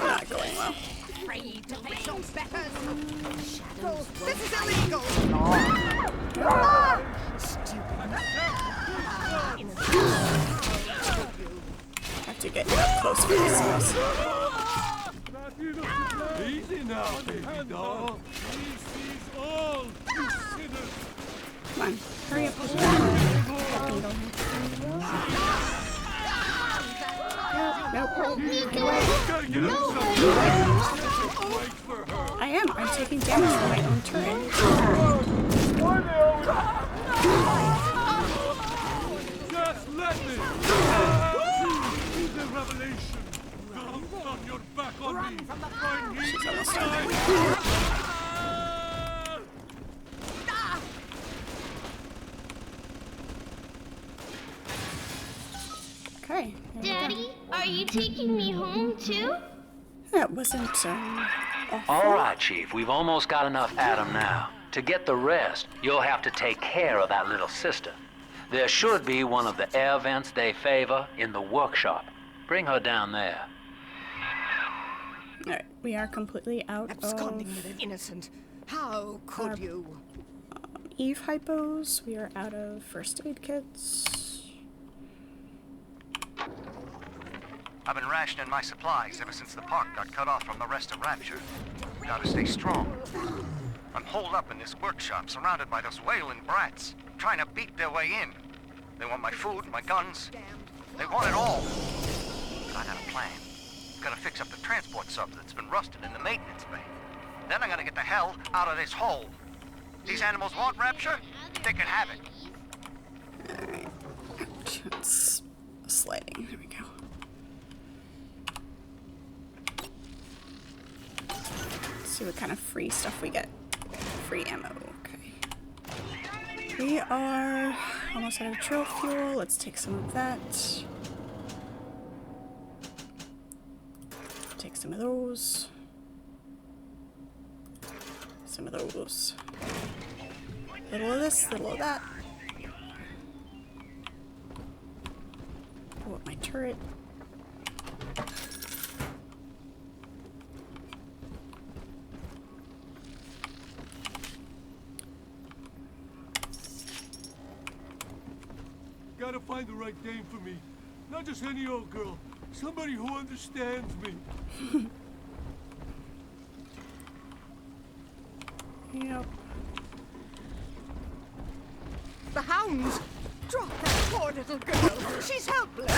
[SPEAKER 1] not going well.
[SPEAKER 12] This is illegal!
[SPEAKER 1] Have to get close for this.
[SPEAKER 6] Easy now, baby doll. This is all, you sinners.
[SPEAKER 1] Come on, hurry up. Nope. Get away. I am. I'm taking damage from my own turret.
[SPEAKER 6] Just let me. The revelation. Come on your back on me. I need your side.
[SPEAKER 1] Okay.
[SPEAKER 19] Daddy, are you taking me home too?
[SPEAKER 1] That wasn't,
[SPEAKER 14] All right, Chief. We've almost got enough Adam now. To get the rest, you'll have to take care of that little sister. There should be one of the air vents they favor in the workshop. Bring her down there.
[SPEAKER 1] Alright, we are completely out
[SPEAKER 12] Absconding
[SPEAKER 1] of
[SPEAKER 12] with an innocent. How could you?
[SPEAKER 1] Eve hypos. We are out of first aid kits.
[SPEAKER 15] I've been rationing my supplies ever since the park got cut off from the rest of Rapture. Gotta stay strong. I'm holed up in this workshop, surrounded by those wailing brats, trying to beat their way in. They want my food, my guns. They want it all. But I got a plan. Gotta fix up the transport sub that's been rusted in the maintenance bay. Then I'm gonna get the hell out of this hole. These animals want Rapture? They can have it.
[SPEAKER 1] Alright. It's sliding. There we go. Let's see what kind of free stuff we get. Free ammo. Okay. We are almost out of trail fuel. Let's take some of that. Take some of those. Some of those. Little of this, little of that. Pull up my turret.
[SPEAKER 6] Gotta find the right dame for me. Not just any old girl. Somebody who understands me.
[SPEAKER 1] Yep.
[SPEAKER 12] The hounds! Drop that poor little girl! She's helpless!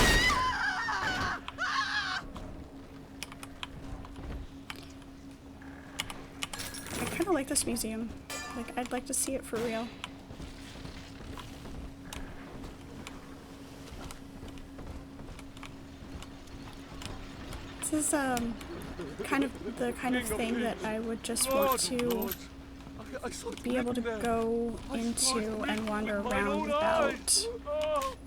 [SPEAKER 1] I kind of like this museum. Like, I'd like to see it for real. This is kind of the kind of thing that I would just want to be able to go into and wander around without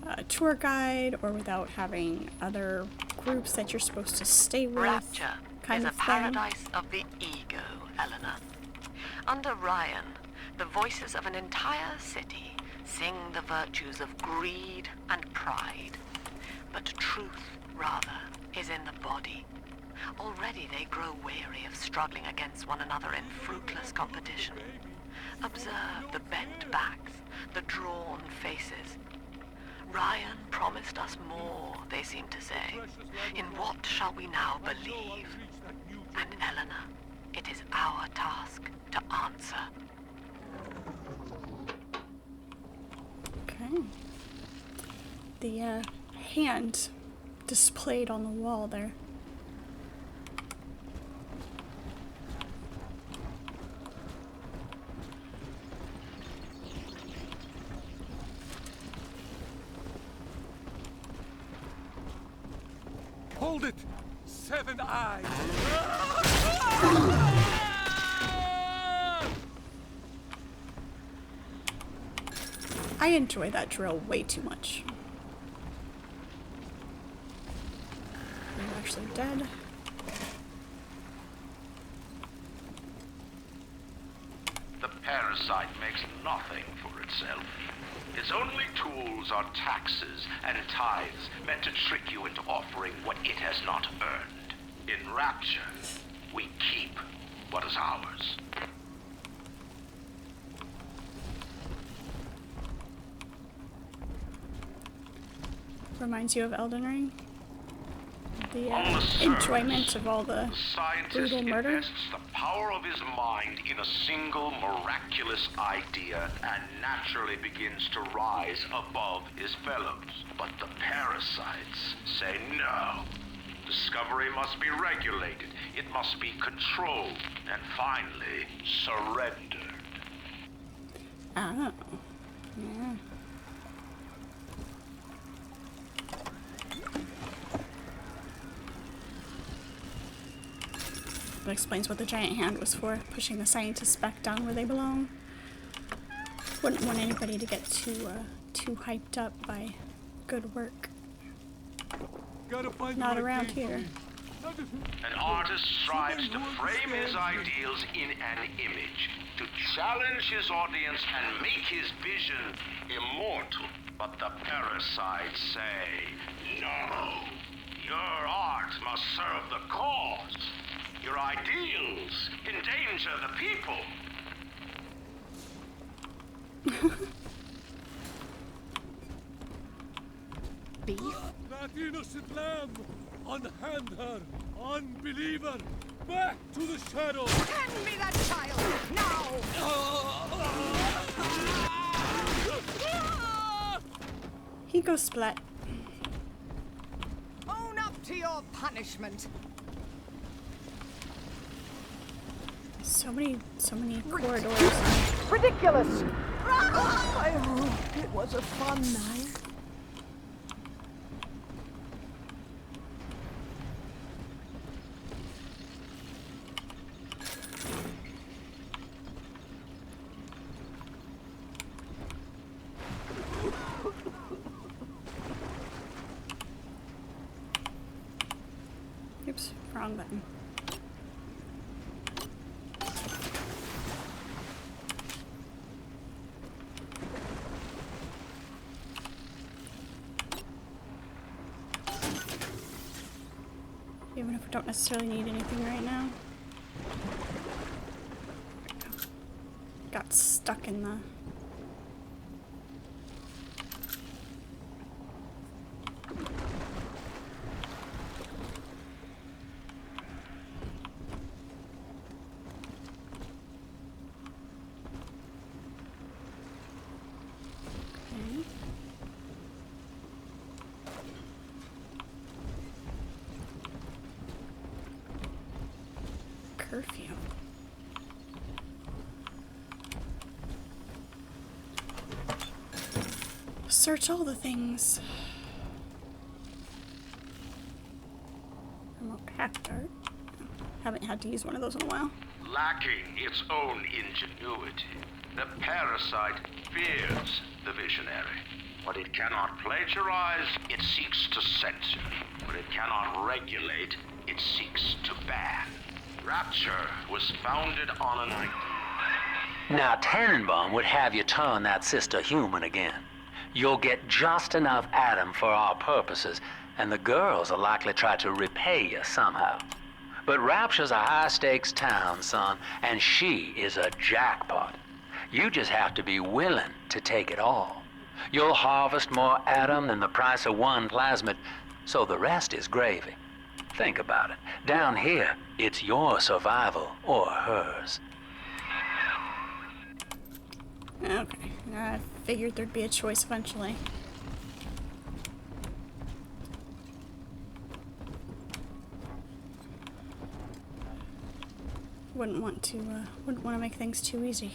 [SPEAKER 1] a tour guide or without having other groups that you're supposed to stay with.
[SPEAKER 5] Rapture
[SPEAKER 1] kind
[SPEAKER 5] is
[SPEAKER 1] of
[SPEAKER 5] a paradise of the ego, Eleanor. Under Ryan, the voices of an entire city sing the virtues of greed and pride. But truth, rather, is in the body. Already they grow weary of struggling against one another in fruitless competition. Observe the bent backs, the drawn faces. Ryan promised us more, they seem to say. In what shall we now believe? And Eleanor, it is our task to answer.
[SPEAKER 1] Okay. The hand displayed on the wall there.
[SPEAKER 6] Hold it! 7 eyes!
[SPEAKER 1] I enjoy that drill way too much. Are you actually dead?
[SPEAKER 17] The parasite makes nothing for itself. Its only tools are taxes and tithes meant to trick you into offering what it has not earned. In Rapture, we keep what is ours.
[SPEAKER 1] Reminds you of Elden Ring? The
[SPEAKER 17] On the surface,
[SPEAKER 1] enjoyment of all the
[SPEAKER 17] scientist
[SPEAKER 1] brutal murder?
[SPEAKER 17] invests the power of his mind in a single miraculous idea and naturally begins to rise above his fellows. But the parasites say no. Discovery must be regulated, it must be controlled, and finally, surrendered.
[SPEAKER 1] Oh. Yeah. That explains what the giant hand was for, pushing the scientists back down where they belong. Wouldn't want anybody to get too hyped up by good work. Not around here.
[SPEAKER 17] An artist strives to frame his ideals in an image, to challenge his audience and make his vision immortal. But the parasites say, no, your art must serve the cause. Your ideals endanger the people.
[SPEAKER 7] Beef?
[SPEAKER 6] That innocent lamb! Unhand her! Unbeliever! Back to the shadows!
[SPEAKER 7] Hand me that child! Now!
[SPEAKER 1] He goes splat.
[SPEAKER 7] Own up to your punishment.
[SPEAKER 1] So many corridors.
[SPEAKER 7] Ridiculous! I hope it was a fun night.
[SPEAKER 1] Oops, wrong button. Even if we don't necessarily need anything right now. Got stuck in the... Okay. Curfew. Search all the things. Remote hack dart. Haven't had to use one of those in a while.
[SPEAKER 17] Lacking its own ingenuity, the parasite fears the visionary. What it cannot plagiarize, it seeks to censor. What it cannot regulate, it seeks to ban. Rapture was founded on an idea.
[SPEAKER 14] Now, Tannenbaum would have you turn that sister human again. You'll get just enough Adam for our purposes, and the girls will likely try to repay you somehow. But Rapture's a high-stakes town, son, and she is a jackpot. You just have to be willing to take it all. You'll harvest more Adam than the price of one plasmid, so the rest is gravy. Think about it. Down here, it's your survival or hers.
[SPEAKER 1] Okay, I figured there'd be a choice eventually. Wouldn't want to make things too easy.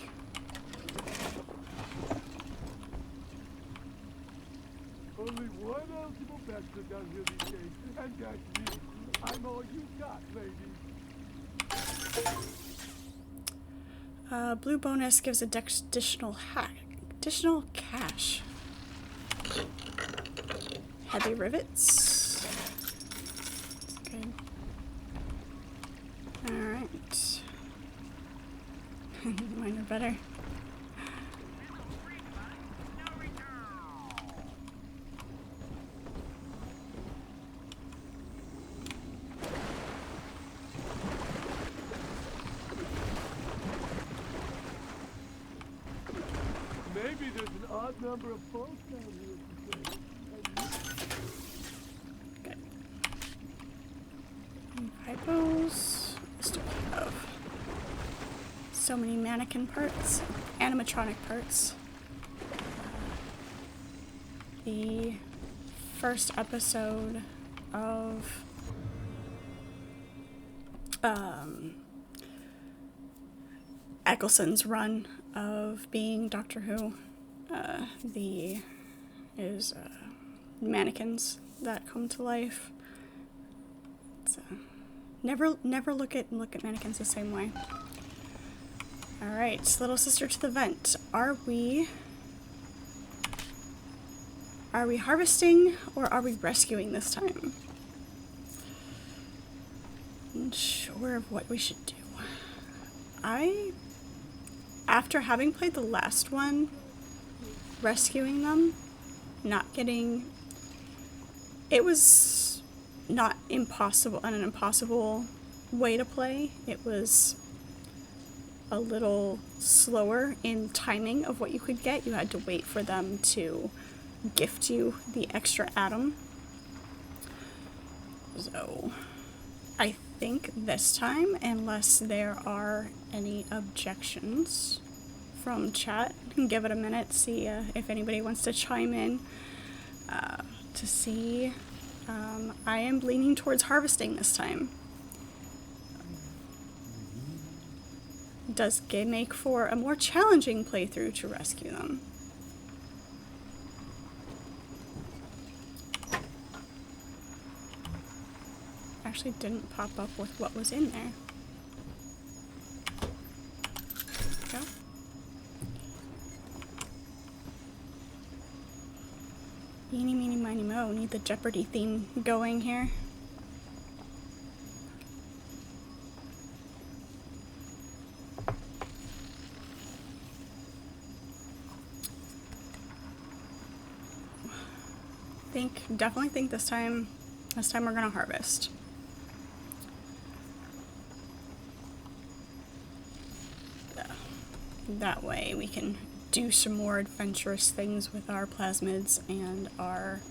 [SPEAKER 6] Only One eligible bachelor down here these days, and that's me. I'm all you got, lady.
[SPEAKER 1] Blue bonus gives additional cash. Heavy rivets. That's good. Alright. Mine are better.
[SPEAKER 6] Maybe there's an odd number of folks down here today.
[SPEAKER 1] Good. Hypos. Still have so many mannequin parts, animatronic parts. The first episode of Eccleston's run of being Doctor Who, is mannequins that come to life. It's, never look at mannequins the same way. All right, little sister to the vent. Are we harvesting or are we rescuing this time? I'm unsure of what we should do. After having played the last one, rescuing them, it was not impossible, an impossible way to play. It was a little slower in timing of what you could get. You had to wait for them to gift you the extra atom. So I think this time, unless there are any objections from chat, and give it a minute, see if anybody wants to chime in to see. I am leaning towards harvesting this time. Does it make for a more challenging playthrough to rescue them? Actually didn't pop up with what was in there. Go. Eeny, meeny, miny, mo. Need the Jeopardy theme going here. Definitely think this time we're gonna harvest. That way we can do some more adventurous things with our plasmids and our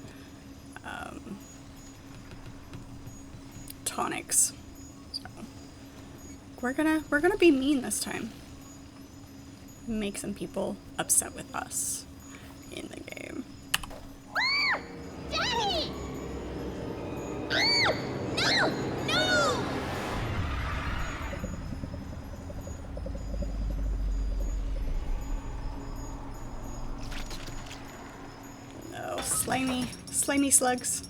[SPEAKER 1] tonics. So we're gonna be mean this time. Make some people upset with us in the game.
[SPEAKER 19] Daddy! No! No!
[SPEAKER 1] No, slimy slugs.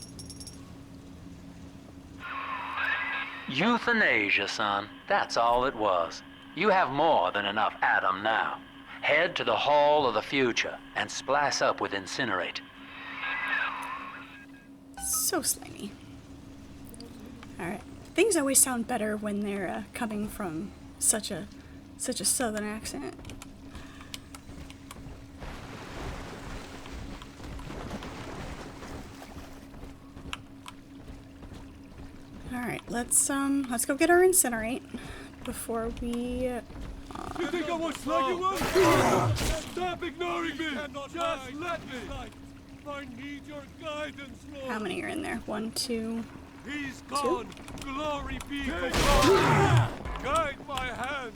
[SPEAKER 14] Euthanasia, son. That's all it was. You have more than enough atom now. Head to the Hall of the Future and splice up with Incinerate.
[SPEAKER 1] So slimy. Alright. Things always sound better when they're coming from such a southern accent. Alright, let's go get our Incinerate before we
[SPEAKER 6] You think I won't slag you up? Stop ignoring me! Just let me! I need your guidance, Lord!
[SPEAKER 1] how many are in there? 1, 2.
[SPEAKER 6] He's gone! Glory be to God! Guide my hand!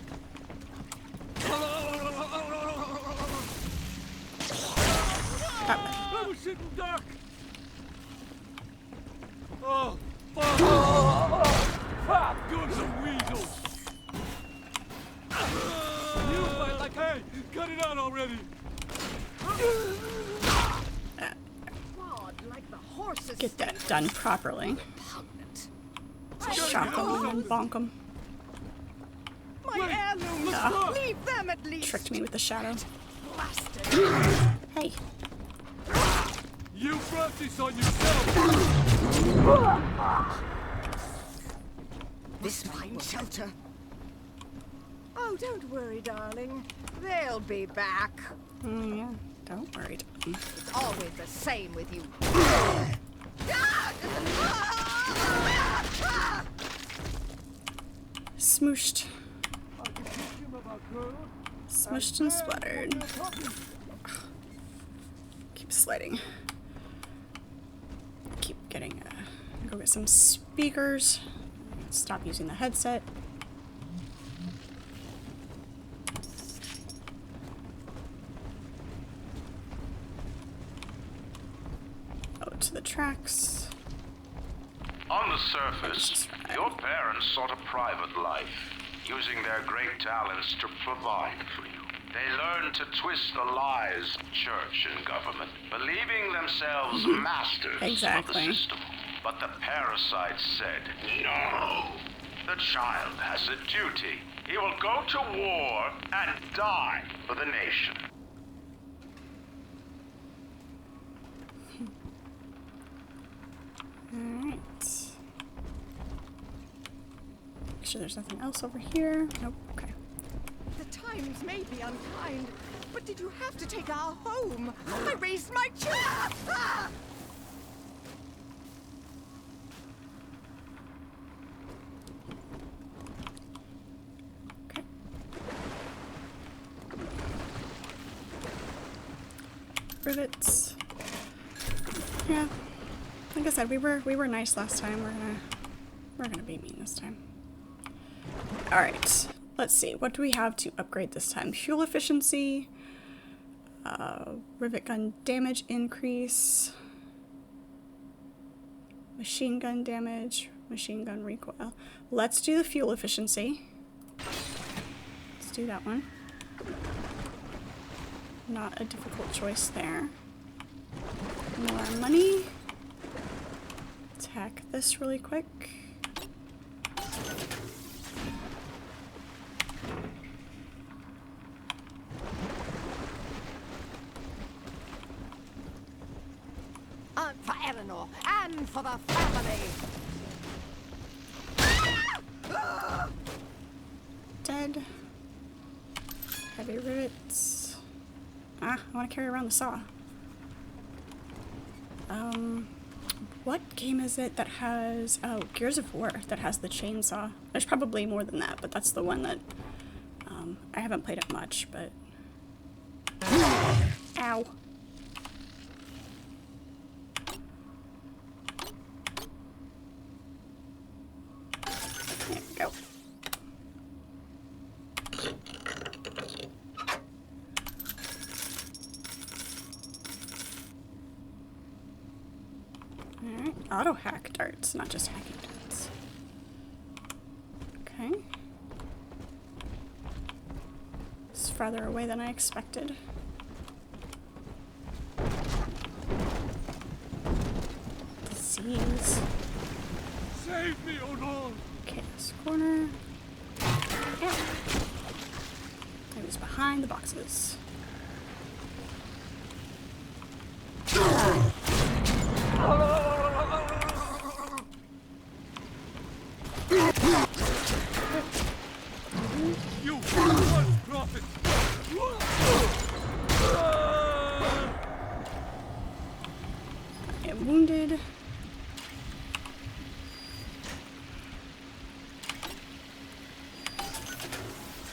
[SPEAKER 6] I was sitting duck! Oh, fuck! You're some weasels! You fight like... Hey, cut it out already! God, like the
[SPEAKER 1] get that done properly. Shock them and bonk them.
[SPEAKER 7] My heirlooms! Leave them at least!
[SPEAKER 1] Tricked me with the shadow. Hey.
[SPEAKER 6] You brought this on yourself!
[SPEAKER 7] This find shelter. Oh, don't worry, darling. They'll be back.
[SPEAKER 1] Yeah, don't worry.
[SPEAKER 7] It's always the same with you.
[SPEAKER 1] Smooshed. Smushed and splattered. Keep sliding. Keep getting, go get some speakers. Stop using the headset. Out to the tracks.
[SPEAKER 17] On the surface, your parents sought a private life, using their great talents to provide for you. They learned to twist the lies of church and government, believing themselves masters of the system. But the parasites said, no! The child has a duty. He will go to war and die for the nation.
[SPEAKER 1] Alright. Make sure there's nothing else over here. Nope, okay.
[SPEAKER 7] The times may be unkind, but did you have to take our home? I raised my child!
[SPEAKER 1] Okay. Rivets. Yeah. Like I said, we were nice last time. We're gonna be mean this time. Alright. Let's see, what do we have to upgrade this time? Fuel efficiency, rivet gun damage increase, machine gun damage, machine gun recoil. Let's do the fuel efficiency. Let's do that one. Not a difficult choice there. More money. Attack this really quick.
[SPEAKER 7] For Eleanor, and for the family!
[SPEAKER 1] Dead. Heavy rivets. I want to carry around the saw. What game is it that has... Oh, Gears of War, that has the chainsaw. There's probably more than that, but that's the one that... I haven't played it much, but... Ow. There we go. Alright, auto hack darts, not just hacking darts. Okay. It's farther away than I expected. Disease.
[SPEAKER 6] Save me, oh no!
[SPEAKER 1] Chaos corner. Yeah. I was behind the boxes.
[SPEAKER 6] You blood prophet!
[SPEAKER 1] I am wounded.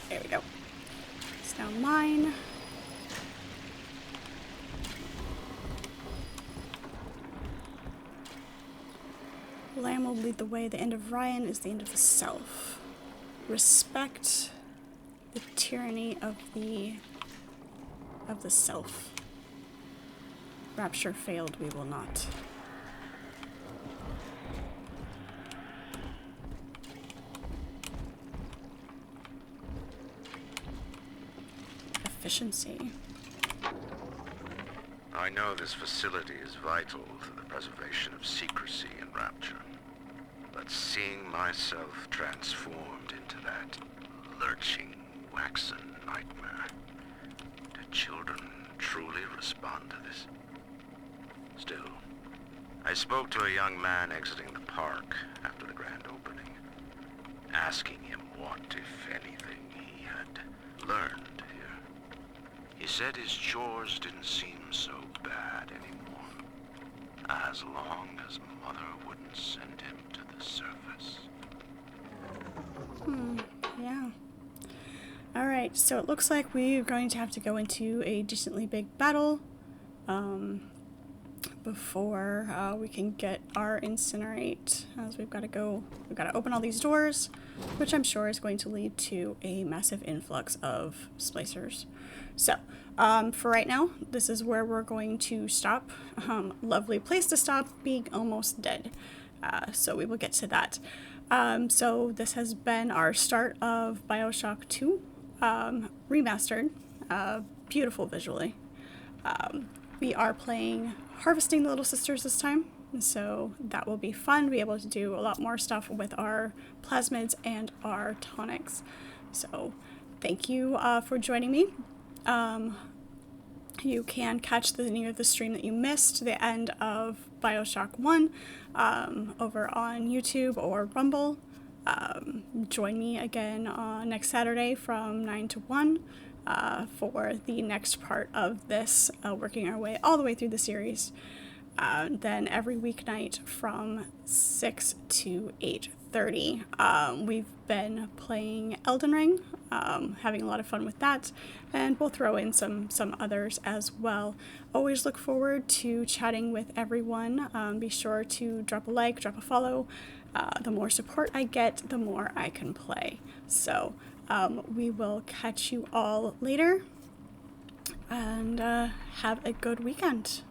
[SPEAKER 1] There we go. It's now mine. Lamb will lead the way. The end of Ryan is the end of the self. Respect the tyranny of the self. Rapture failed, we will not. Efficiency.
[SPEAKER 15] I I know this facility is vital to the preservation of secrecy in Rapture. But seeing myself transformed into that lurching, waxen nightmare, do children truly respond to this? Still, I spoke to a young man exiting the park after the grand opening, asking him what, if anything, he had learned here. He said his chores didn't seem so bad anymore, as long as Mother wouldn't send him to the surface.
[SPEAKER 1] Yeah. Alright, so it looks like we're going to have to go into a decently big battle before we can get our incinerate, as we've got to open all these doors, which I'm sure is going to lead to a massive influx of splicers. So, for right now, this is where we're going to stop. Lovely place to stop, being almost dead. So we will get to that. So this has been our start of BioShock 2, remastered, beautiful visually. We are playing Harvesting the Little Sisters this time, so that will be fun. Be able to do a lot more stuff with our plasmids and our tonics. So thank you for joining me. You can catch the end of the stream that you missed, the end of BioShock 1, over on YouTube or Rumble. Join me again next Saturday from 9 to 1 for the next part of this, working our way all the way through the series. Then every weeknight from 6 to 8:30. We've been playing Elden Ring, having a lot of fun with that, and we'll throw in some others as well. Always look forward to chatting with everyone. Be sure to drop a like, drop a follow. The more support I get, the more I can play. So we will catch you all later, and have a good weekend.